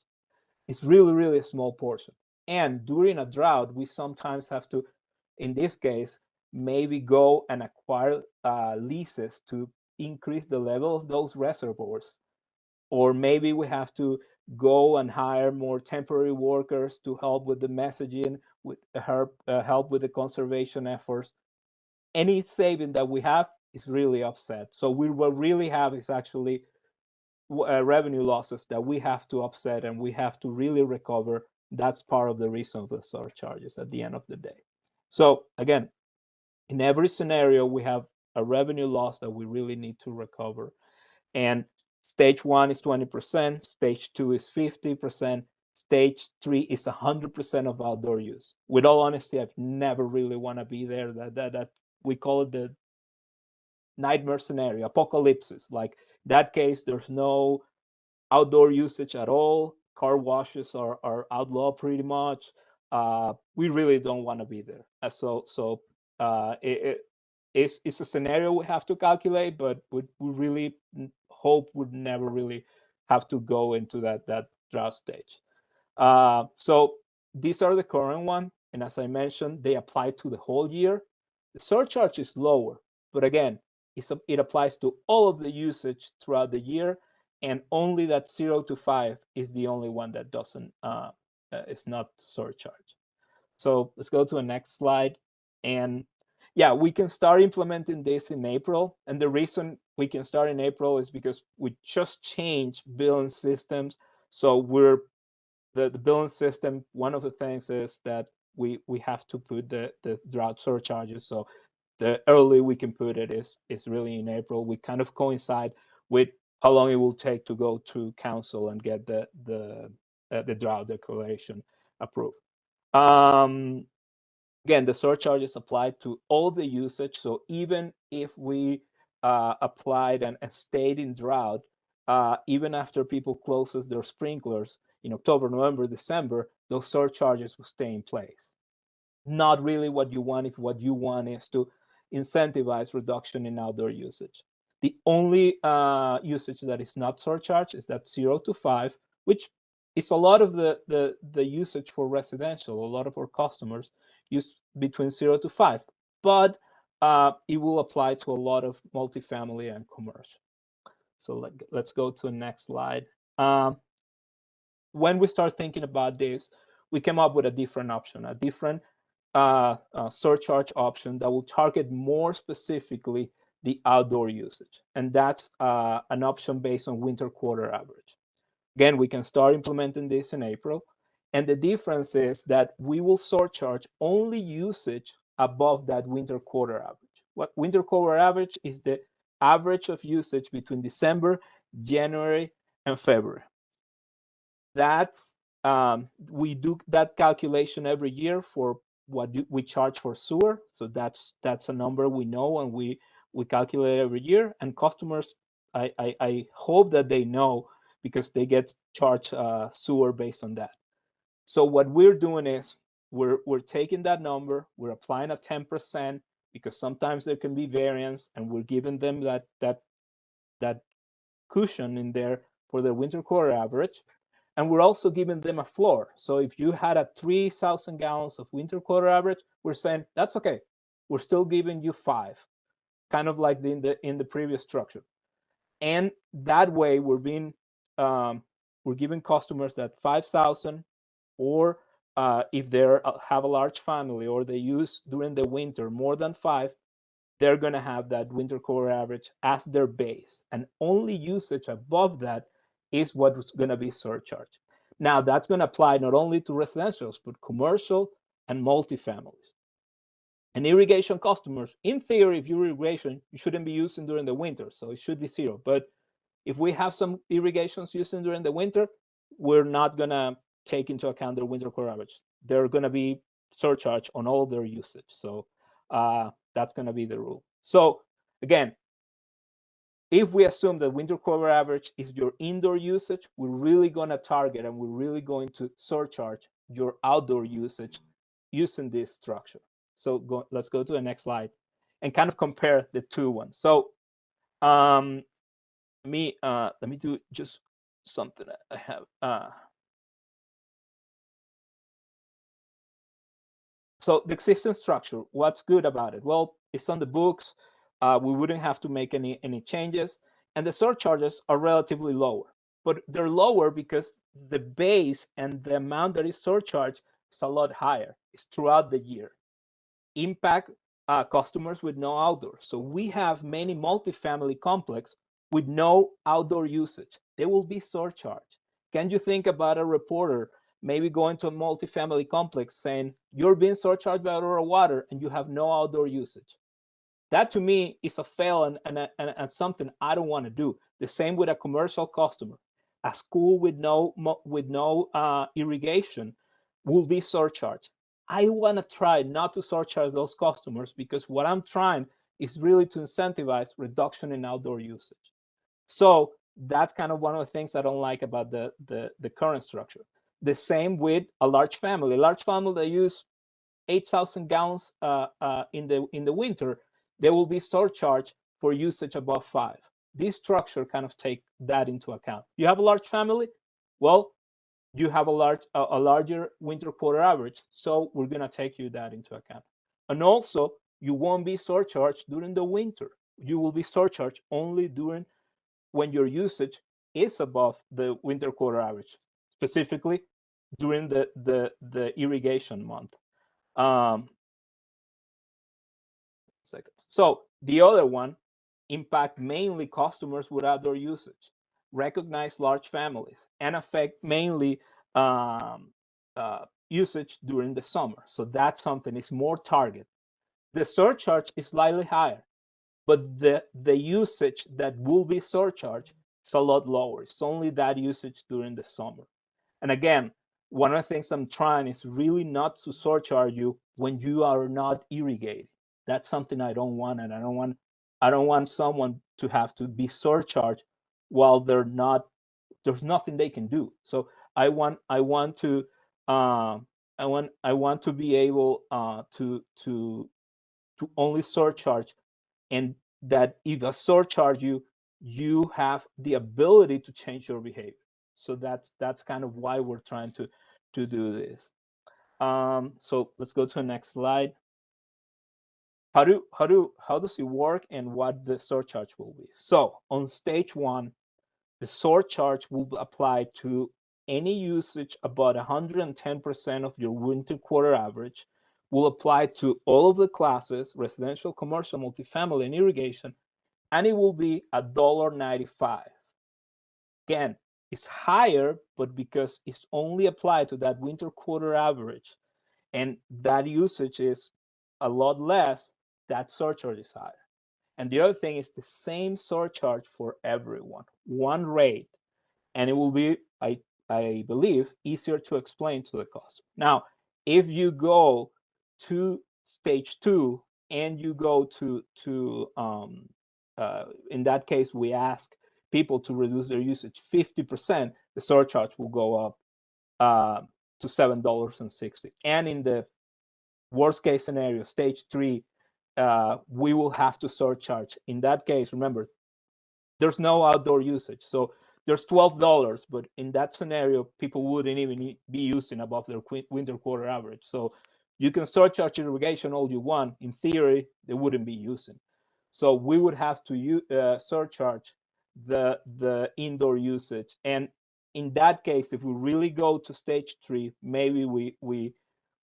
[SPEAKER 12] is really, really a small portion. And during a drought, we sometimes have to, in this case, maybe go and acquire leases to increase the level of those reservoirs. Or maybe we have to go and hire more temporary workers to help with the messaging, with help with the conservation efforts. Any saving that we have is really offset. So what we really have is actually revenue losses that we have to offset, and we have to really recover. That's part of the reason of the surcharges at the end of the day. So again, in every scenario, we have a revenue loss that we really need to recover. And stage 1 is 20%, stage 2 is 50%, stage 3 is 100% of outdoor use. With all honesty, I've never really want to be there. That we call it the nightmare scenario, apocalypse. Like that case, there's no outdoor usage at all. Car washes are outlawed pretty much. We really don't want to be there. It's a scenario we have to calculate, but we really hope would never really have to go into that drought stage. So these are the current one, and as I mentioned, they apply to the whole year. The surcharge is lower, but again, it applies to all of the usage throughout the year, and only that 0 to 5 is the only one that doesn't is not surcharge. So let's go to the next slide. And yeah, we can start implementing this in April. And the reason we can start in April is because we just changed billing systems. So we're the billing system, one of the things is that we have to put the drought surcharges. So the early we can put it is really in April. We kind of coincide with how long it will take to go to council and get the drought declaration approved. Again, the surcharges apply to all the usage. So even if we applied and stayed in drought, even after people closes their sprinklers in October, November, December, those surcharges will stay in place. Not really what you want if what you want is to incentivize reduction in outdoor usage. The only usage that is not surcharged is that 0 to 5, which is a lot of the usage for residential. A lot of our customers use between 0 to 5, but it will apply to a lot of multifamily and commercial. So let's go to the next slide. When we start thinking about this, we came up with a different option, a different surcharge option that will target more specifically the outdoor usage. And that's an option based on winter quarter average. Again, we can start implementing this in April. And the difference is that we will surcharge only usage above that winter quarter average. What winter quarter average is the average of usage between December, January, and February. That's we do that calculation every year for what we charge for sewer. So that's a number we know and we calculate every year. And customers, I hope that they know because they get charged sewer based on that. So what we're doing is we're taking that number, we're applying a 10% because sometimes there can be variance, and we're giving them that cushion in there for the winter quarter average. And we're also giving them a floor. So if you had a 3,000 gallons of winter quarter average, we're saying that's okay. We're still giving you 5, kind of like in the previous structure. And that way we're giving customers that 5,000, or if they have a large family or they use during the winter more than 5, they're going to have that winter quarter average as their base. And only usage above that is what's going to be surcharged. Now, that's going to apply not only to residentials, but commercial and multifamilies. And irrigation customers, in theory, if you're irrigation, you shouldn't be using during the winter, so it should be 0. But if we have some irrigations using during the winter, we're not going to take into account their winter quarter average. They're going to be surcharged on all their usage. So that's going to be the rule. So again, if we assume that winter quarter average is your indoor usage, we're really going to target and we're really going to surcharge your outdoor usage using this structure. So let's go to the next slide and kind of compare the two ones. So let me do just something I have. So the existing structure, what's good about it? Well, it's on the books. We wouldn't have to make any changes. And the surcharges are relatively lower. But they're lower because the base and the amount that is surcharged is a lot higher. It's throughout the year. Impact customers with no outdoor. So we have many multifamily complex with no outdoor usage. They will be surcharged. Can you think about a reporter maybe going to a multifamily complex saying, you're being surcharged by Aurora Water and you have no outdoor usage? That to me is a fail and something I don't want to do. The same with a commercial customer. A school with no irrigation will be surcharged. I want to try not to surcharge those customers because what I'm trying is really to incentivize reduction in outdoor usage. So that's kind of one of the things I don't like about the current structure. The same with a large family. A large family that use 8,000 gallons in the winter, they will be surcharged for usage above 5. This structure kind of take that into account. You have a large family, well, you have a larger winter quarter average, so we're going to take that into account. And also, you won't be surcharged during the winter. You will be surcharged only during when your usage is above the winter quarter average, specifically during the irrigation month. Second. So the other one impact mainly customers with outdoor usage, recognize large families, and affect mainly usage during the summer. So that's something, it's more target. The surcharge is slightly higher, but the usage that will be surcharged is a lot lower. It's only that usage during the summer. And again, one of the things I'm trying is really not to surcharge you when you are not irrigating. That's something I don't want, and I don't want someone to have to be surcharged while they're not. There's nothing they can do. So I want to be able to only surcharge, and that if I surcharge you, you have the ability to change your behavior. So that's kind of why we're trying to do this. So let's go to the next slide. How does it work and what the surcharge will be? So on stage 1, the surcharge will apply to any usage about 110% of your winter quarter average, will apply to all of the classes, residential, commercial, multifamily, and irrigation, and it will be $1.95. Again, it's higher, but because it's only applied to that winter quarter average, and that usage is a lot less, that surcharge is higher. And the other thing is the same surcharge for everyone, one rate, and it will be, I believe, easier to explain to the customer. Now, if you go to stage 2 and you go to in that case, we ask people to reduce their usage 50%, the surcharge will go up to $7.60. And in the worst case scenario, stage 3, we will have to surcharge. In that case, remember, there's no outdoor usage. So there's $12, but in that scenario, people wouldn't even be using above their winter quarter average. So you can surcharge irrigation all you want. In theory, they wouldn't be using. So we would have to surcharge the indoor usage. And in that case, if we really go to stage 3, maybe we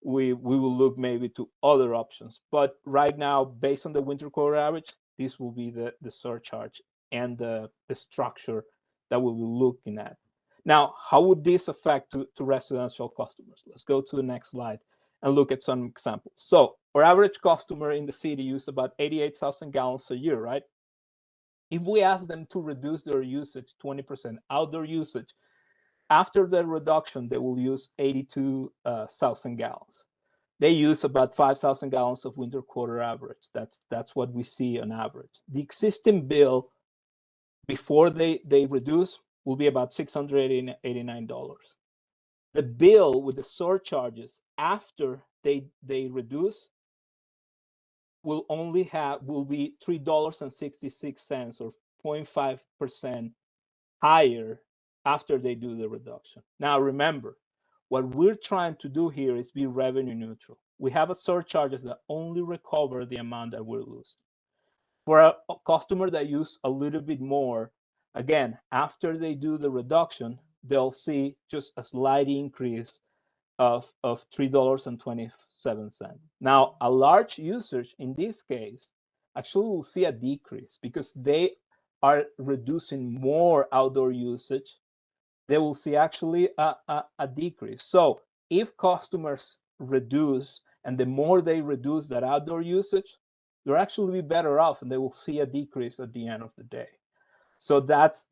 [SPEAKER 12] will look maybe to other options. But right now, based on the winter quarter average, this will be the surcharge and the structure that we will be looking at. Now, how would this affect to residential customers? Let's go to the next slide and look at some examples. So our average customer in the city uses about 88,000 gallons a year, right? If we ask them to reduce their usage 20%, outdoor usage, after the reduction, they will use 82,000 gallons. They use about 5,000 gallons of winter quarter average. That's what we see on average. The existing bill before they reduce will be about $689. The bill with the surcharges after they reduce will be $3.66 or 0.5% higher after they do the reduction. Now remember, what we're trying to do here is be revenue neutral. We have a surcharges that only recover the amount that we're losing. For a customer that use a little bit more, again, after they do the reduction, they'll see just a slight increase of $3.27. Now, a large usage in this case actually will see a decrease because they are reducing more outdoor usage. They will see actually a decrease. So if customers reduce, and the more they reduce that outdoor usage, they'll actually be better off, and they will see a decrease at the end of the day. So that's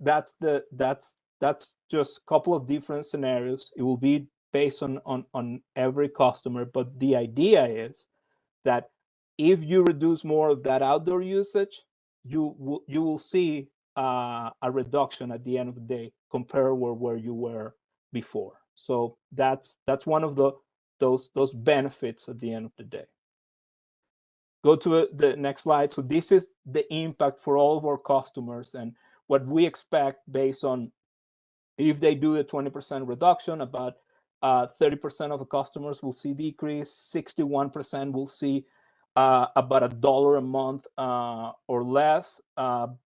[SPEAKER 12] just a couple of different scenarios. It will be based on every customer, but the idea is that if you reduce more of that outdoor usage, you will see a reduction at the end of the day compared with where you were before. So that's one of those benefits at the end of the day. Go to the next slide. So this is the impact for all of our customers and what we expect based on if they do the 20% reduction. About 30% of the customers will see decrease. 61% will see about $1 a month or less.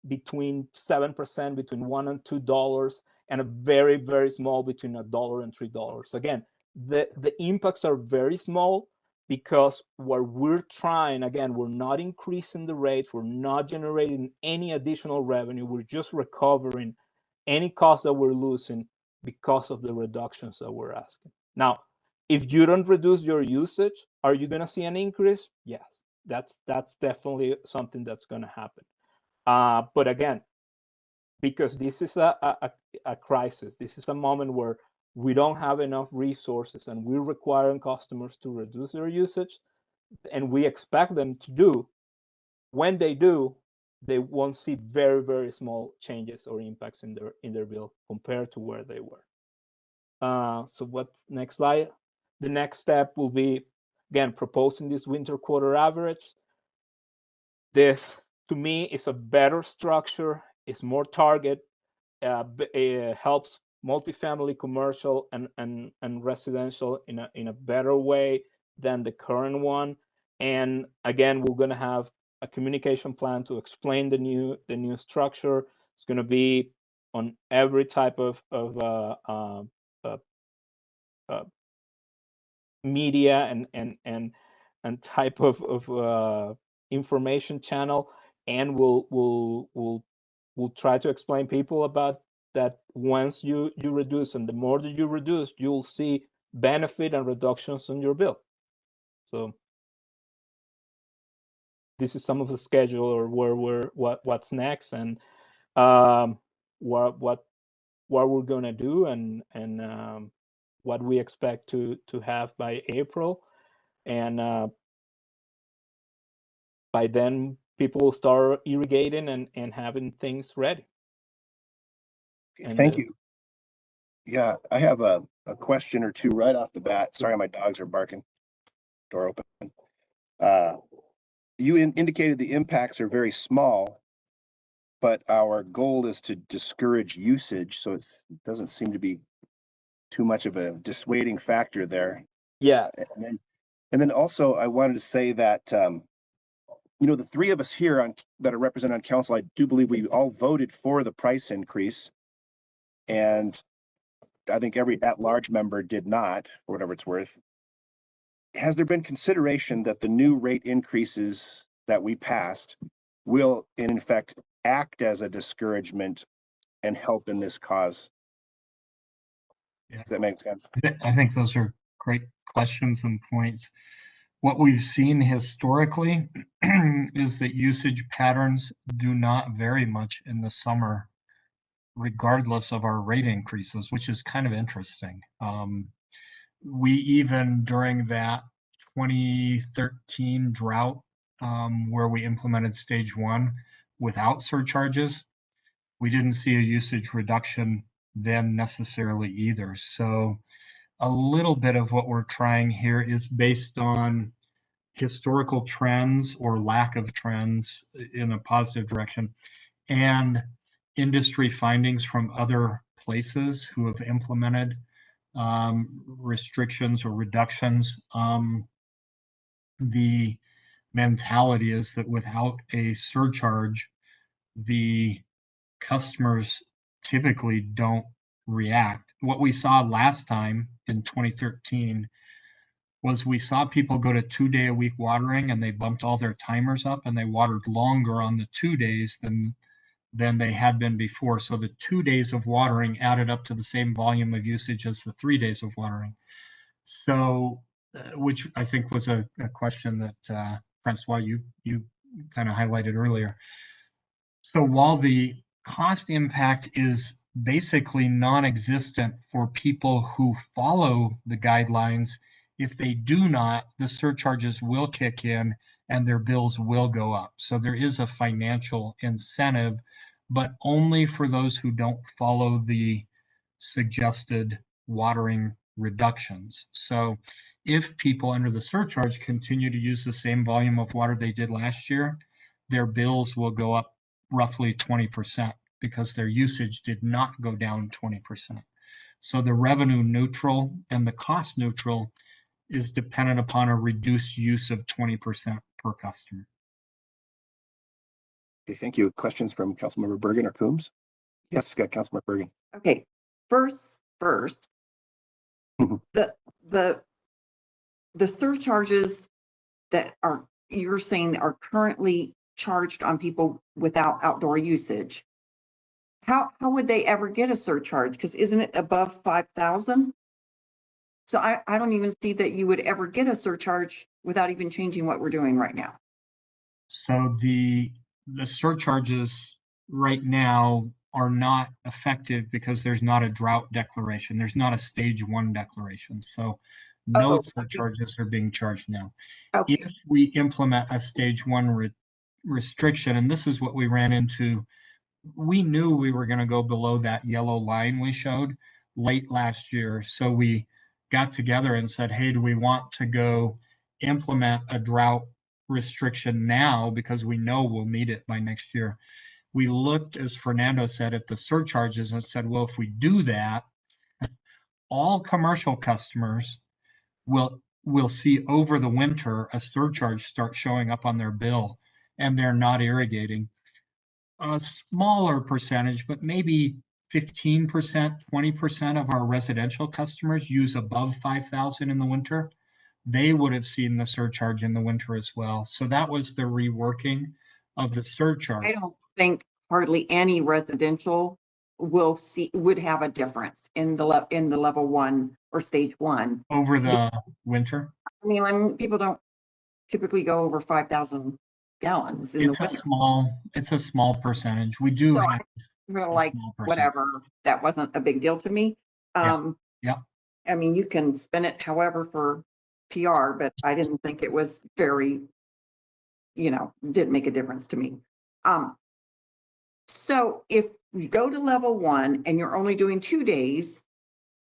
[SPEAKER 12] between 7%, between $1 and $2, and a very, very small between $1 and $3. Again, the impacts are very small because what we're trying, again, we're not increasing the rates, we're not generating any additional revenue, we're just recovering any cost that we're losing because of the reductions that we're asking. Now, if you don't reduce your usage, are you going to see an increase? Yes, that's definitely something that's going to happen. But again, because this is a crisis, this is a moment where we don't have enough resources and we're requiring customers to reduce their usage, and we expect them to do. When they do, they won't see very, very small changes or impacts in their bill compared to where they were. So what's next slide? The next step will be, again, proposing this winter quarter average. This, to me, is a better structure. It's more target. It helps multifamily, commercial, and residential in a better way than the current one. And again, we're going to have a communication plan to explain the new structure. It's going to be on every type of media and type of information channel, and we'll try to explain people about that. Once you reduce, and the more that you reduce, you'll see benefit and reductions on your bill. So this is some of the schedule, or what's next, and what we're gonna do, and what we expect to have by April, and by then people will start irrigating and having things ready.
[SPEAKER 2] Thank you. Yeah, I have a question or two right off the bat. Sorry, my dogs are barking. Door open. You indicated the impacts are very small, but our goal is to discourage usage, so it doesn't seem to be too much of a dissuading factor there.
[SPEAKER 12] Yeah.
[SPEAKER 2] And then also I wanted to say that the three of us here that are represented on council, I do believe we all voted for the price increase, and I think every at-large member did not, for whatever it's worth. Has there been consideration that the new rate increases that we passed will, in effect, act as a discouragement and help in this cause?
[SPEAKER 7] Yeah.
[SPEAKER 2] Does that make sense?
[SPEAKER 7] I think those are great questions and points. What we've seen historically is that usage patterns do not vary much in the summer, regardless of our rate increases, which is kind of interesting. We even, during that 2013 drought, where we implemented stage 1 without surcharges, we didn't see a usage reduction then necessarily either. So a little bit of what we're trying here is based on historical trends or lack of trends in a positive direction, and industry findings from other places who have implemented restrictions or reductions. The mentality is that without a surcharge, the customers typically don't react. What we saw last time in 2013 was we saw people go to 2-day-a-week watering, and they bumped all their timers up, and they watered longer on the 2 days than they had been before. So the 2 days of watering added up to the same volume of usage as the 3 days of watering. So, which I think was a question that Françoise, you kind of highlighted earlier. So while the cost impact is basically non-existent for people who follow the guidelines, if they do not, the surcharges will kick in and their bills will go up. So there is a financial incentive, but only for those who don't follow the suggested watering reductions. So if people under the surcharge continue to use the same volume of water they did last year, their bills will go up roughly 20% because their usage did not go down 20%. So the revenue neutral and the cost neutral is dependent upon a reduced use of 20% per customer.
[SPEAKER 2] Okay, thank you. Questions from Councilmember Bergan or Coombs? Yes, got Councilmember Bergan.
[SPEAKER 1] Okay, first,
[SPEAKER 2] Mhm.
[SPEAKER 1] the surcharges that you're saying are currently charged on people without outdoor usage. How would they ever get a surcharge? Because isn't it above 5,000? So I don't even see that you would ever get a surcharge without even changing what we're doing right now.
[SPEAKER 7] So the surcharges right now are not effective because there's not a drought declaration. There's not a stage 1 declaration. So no
[SPEAKER 1] Oh,
[SPEAKER 7] surcharges are being charged now.
[SPEAKER 1] okay.
[SPEAKER 7] If we implement a stage 1 restriction, and this is what we ran into, we knew we were going to go below that yellow line we showed late last year. So we got together and said, hey, do we want to go implement a drought restriction now because we know we'll need it by next year? We looked, as Fernando said, at the surcharges and said, well, if we do that, all commercial customers will see over the winter a surcharge start showing up on their bill, and they're not irrigating. A smaller percentage, but maybe 15%, 20% of our residential customers use above 5,000 in the winter. They would have seen the surcharge in the winter as well. So that was the reworking of the surcharge.
[SPEAKER 1] I don't think hardly any residential would have a difference in the level 1 or stage 1
[SPEAKER 7] over the winter.
[SPEAKER 1] I mean, when people don't typically go over 5,000 gallons in the
[SPEAKER 7] It's a
[SPEAKER 1] winter.
[SPEAKER 7] it's a small percentage. We do
[SPEAKER 1] So
[SPEAKER 7] have
[SPEAKER 1] Real
[SPEAKER 7] a
[SPEAKER 1] like
[SPEAKER 7] small percentage.
[SPEAKER 1] whatever, that wasn't a big deal to me.
[SPEAKER 7] Yeah.
[SPEAKER 1] I mean, you can spin it however for PR, but I didn't think it was very, didn't make a difference to me. So if you go to level 1 and you're only doing 2 days,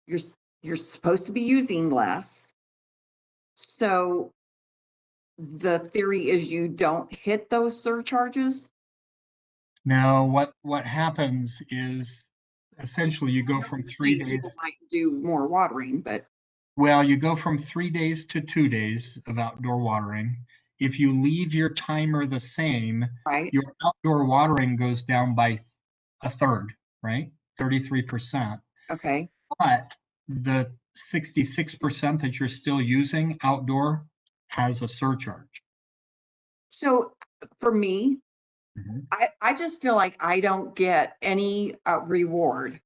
[SPEAKER 1] you're supposed to be using less. So the theory is you don't hit those surcharges.
[SPEAKER 7] Now, what happens is essentially you go from 3 days.
[SPEAKER 1] People might do more watering, but
[SPEAKER 7] Well, you go from 3 days to 2 days of outdoor watering. If you leave your timer the same,
[SPEAKER 1] right.
[SPEAKER 7] your outdoor watering goes down by a third, right? 33%.
[SPEAKER 1] Okay.
[SPEAKER 7] But the 66% that you're still using outdoor has a surcharge.
[SPEAKER 1] So for me,
[SPEAKER 7] Mhm.
[SPEAKER 1] I just feel like I don't get any reward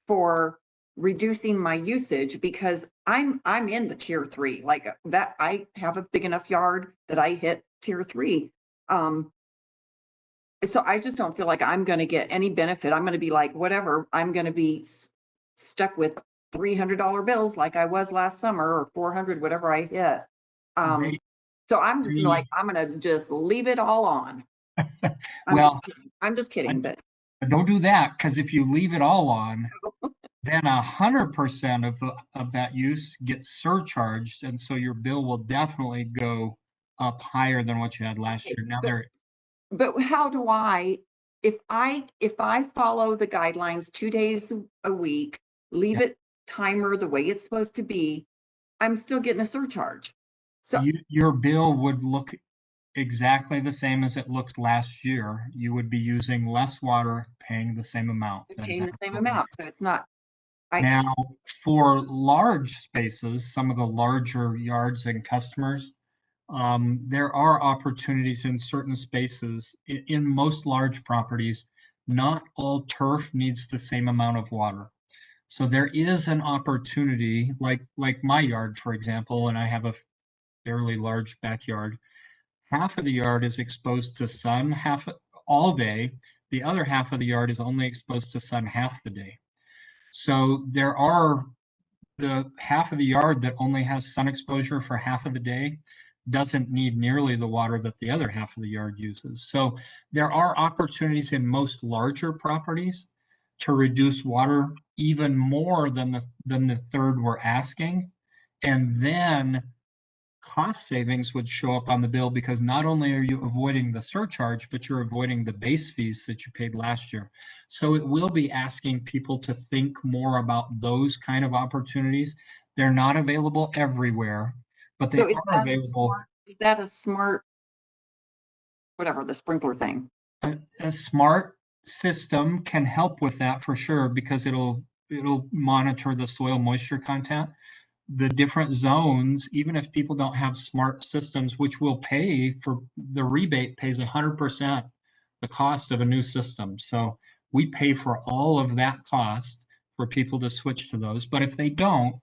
[SPEAKER 1] for reducing my usage because I'm in the tier 3, like that. I have a big enough yard that I hit tier 3. So I just don't feel like I'm going to get any benefit. I'm going to be like, whatever, I'm going to be stuck with $300 bills like I was last summer, or 400, whatever I hit. So I'm just like, I'm going to just leave it all on. I'm just kidding, but
[SPEAKER 7] don't do that, because if you leave it all on, then 100% of that use gets surcharged, and so your bill will definitely go up higher than what you had last year. Now
[SPEAKER 1] but how do if I follow the guidelines 2 days a week, leave it timer the way it's supposed to be, I'm still getting a surcharge. So
[SPEAKER 7] your bill would look exactly the same as it looked last year. You would be using less water, paying the same amount.
[SPEAKER 1] Paying the same amount. So it's not.
[SPEAKER 7] Now, for large spaces, some of the larger yards and customers, there are opportunities in certain spaces. In most large properties, not all turf needs the same amount of water. So there is an opportunity, like my yard, for example, and I have a fairly large backyard. Half of the yard is exposed to sun all day. The other half of the yard is only exposed to sun half the day. So there are the half of the yard that only has sun exposure for half of the day doesn't need nearly the water that the other half of the yard uses. So there are opportunities in most larger properties to reduce water even more than the third we're asking. And then cost savings would show up on the bill, because not only are you avoiding the surcharge, but you're avoiding the base fees that you paid last year. So it will be asking people to think more about those kind of opportunities. They're not available everywhere, but they are available.
[SPEAKER 1] Is that a smart, whatever, the sprinkler thing?
[SPEAKER 7] a smart system can help with that for sure, because it'll monitor the soil moisture content. The different zones, even if people don't have smart systems, which will pay for the rebate, pays 100% the cost of a new system. So we pay for all of that cost for people to switch to those. But if they don't,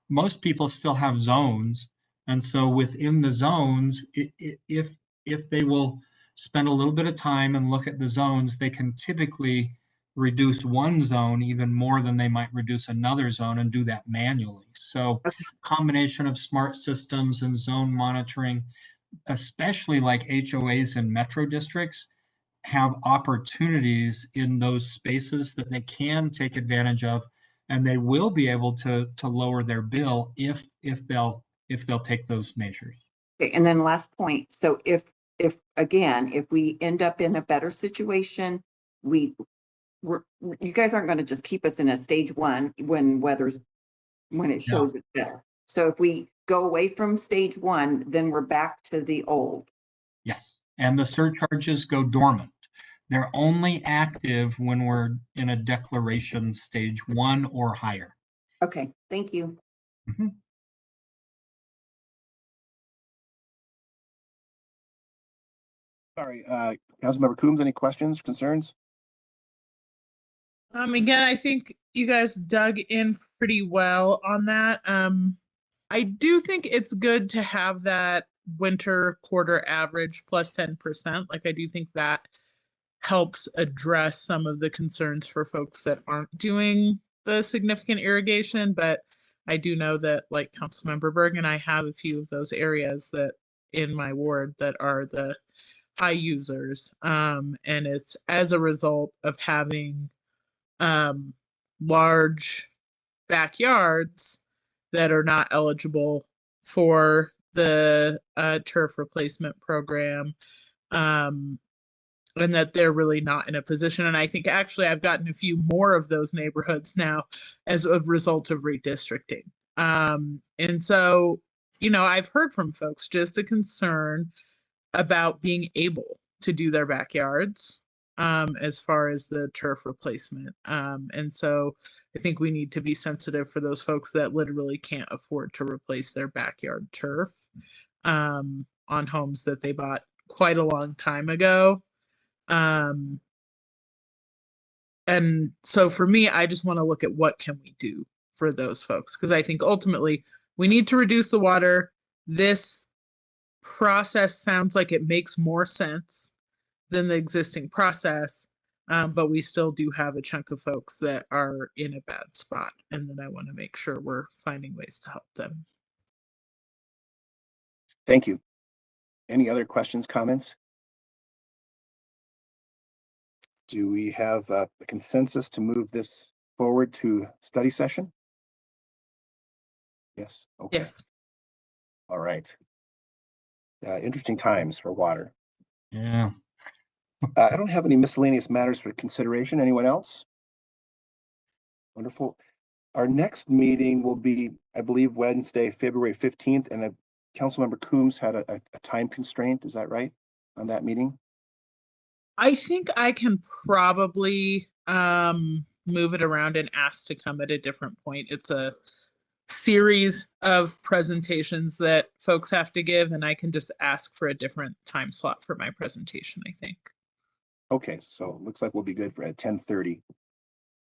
[SPEAKER 7] most people still have zones. And so within the zones, if they will spend a little bit of time and look at the zones, they can typically reduce one zone even more than they might reduce another zone, and do that manually. So combination of smart systems and zone monitoring, especially like HOAs and metro districts, have opportunities in those spaces that they can take advantage of, and they will be able to lower their bill if they'll take those measures.
[SPEAKER 1] Okay, and then last point. So if again, if we end up in a better situation, you guys aren't going to just keep us in a stage 1 when it shows it's better. So if we go away from stage 1, then we're back to the old.
[SPEAKER 7] Yes, and the surcharges go dormant. They're only active when we're in a declaration stage 1 or higher.
[SPEAKER 1] Okay, thank you.
[SPEAKER 7] Mhm.
[SPEAKER 2] Sorry, Councilmember Coombs, any questions, concerns?
[SPEAKER 9] Again, I think you guys dug in pretty well on that. I do think it's good to have that winter quarter average plus 10%. Like, I do think that helps address some of the concerns for folks that aren't doing the significant irrigation. But I do know that, like Councilmember Bergan, I have a few of those areas that in my ward that are the high users. And it's as a result of having large backyards that are not eligible for the turf replacement program, and that they're really not in a position. And I think actually I've gotten a few more of those neighborhoods now as a result of redistricting. And so, I've heard from folks just a concern about being able to do their backyards as far as the turf replacement. And so I think we need to be sensitive for those folks that literally can't afford to replace their backyard turf on homes that they bought quite a long time ago. And so for me, I just want to look at what can we do for those folks, because I think ultimately we need to reduce the water. This process sounds like it makes more sense than the existing process, but we still do have a chunk of folks that are in a bad spot, and then I want to make sure we're finding ways to help them.
[SPEAKER 2] Thank you. Any other questions, comments? Do we have a consensus to move this forward to study session? Yes. Okay.
[SPEAKER 9] Yes.
[SPEAKER 2] All right. Interesting times for water.
[SPEAKER 7] Yeah.
[SPEAKER 2] I don't have any miscellaneous matters for consideration. Anyone else? Wonderful. Our next meeting will be, I believe, Wednesday, February 15th, and Councilmember Coombs had a time constraint. Is that right on that meeting?
[SPEAKER 9] I think I can probably move it around and ask to come at a different point. It's a series of presentations that folks have to give, and I can just ask for a different time slot for my presentation, I think.
[SPEAKER 2] Okay, so it looks like we'll be good for at 10:30.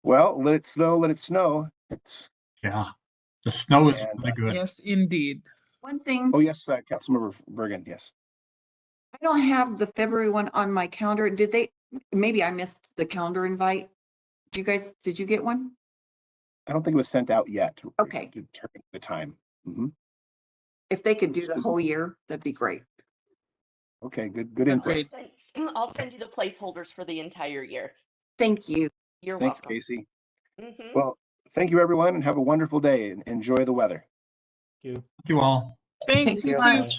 [SPEAKER 2] Well, let it snow, let it snow.
[SPEAKER 7] Yeah. The snow is
[SPEAKER 2] And,
[SPEAKER 7] really good.
[SPEAKER 9] Yes, indeed.
[SPEAKER 1] One thing,
[SPEAKER 2] Oh, yes, Councilmember Bergan, yes.
[SPEAKER 1] I don't have the February one on my calendar. Maybe I missed the calendar invite. Did you get one?
[SPEAKER 2] I don't think it was sent out yet.
[SPEAKER 1] Okay.
[SPEAKER 2] To determine the time. Mhm.
[SPEAKER 1] If they could do the whole year, that'd be great.
[SPEAKER 2] Okay, good input.
[SPEAKER 9] Agreed.
[SPEAKER 4] I'll send you the placeholders for the entire year.
[SPEAKER 1] Thank you.
[SPEAKER 4] You're
[SPEAKER 2] Thanks,
[SPEAKER 4] welcome.
[SPEAKER 2] Casey.
[SPEAKER 4] Mhm.
[SPEAKER 2] Well, thank you, everyone, and have a wonderful day and enjoy the weather.
[SPEAKER 12] Thank you.
[SPEAKER 7] Thank you all.
[SPEAKER 9] Thanks.
[SPEAKER 1] Thank you.
[SPEAKER 9] You too.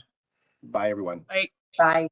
[SPEAKER 2] Bye, everyone.
[SPEAKER 9] Bye.
[SPEAKER 1] Bye.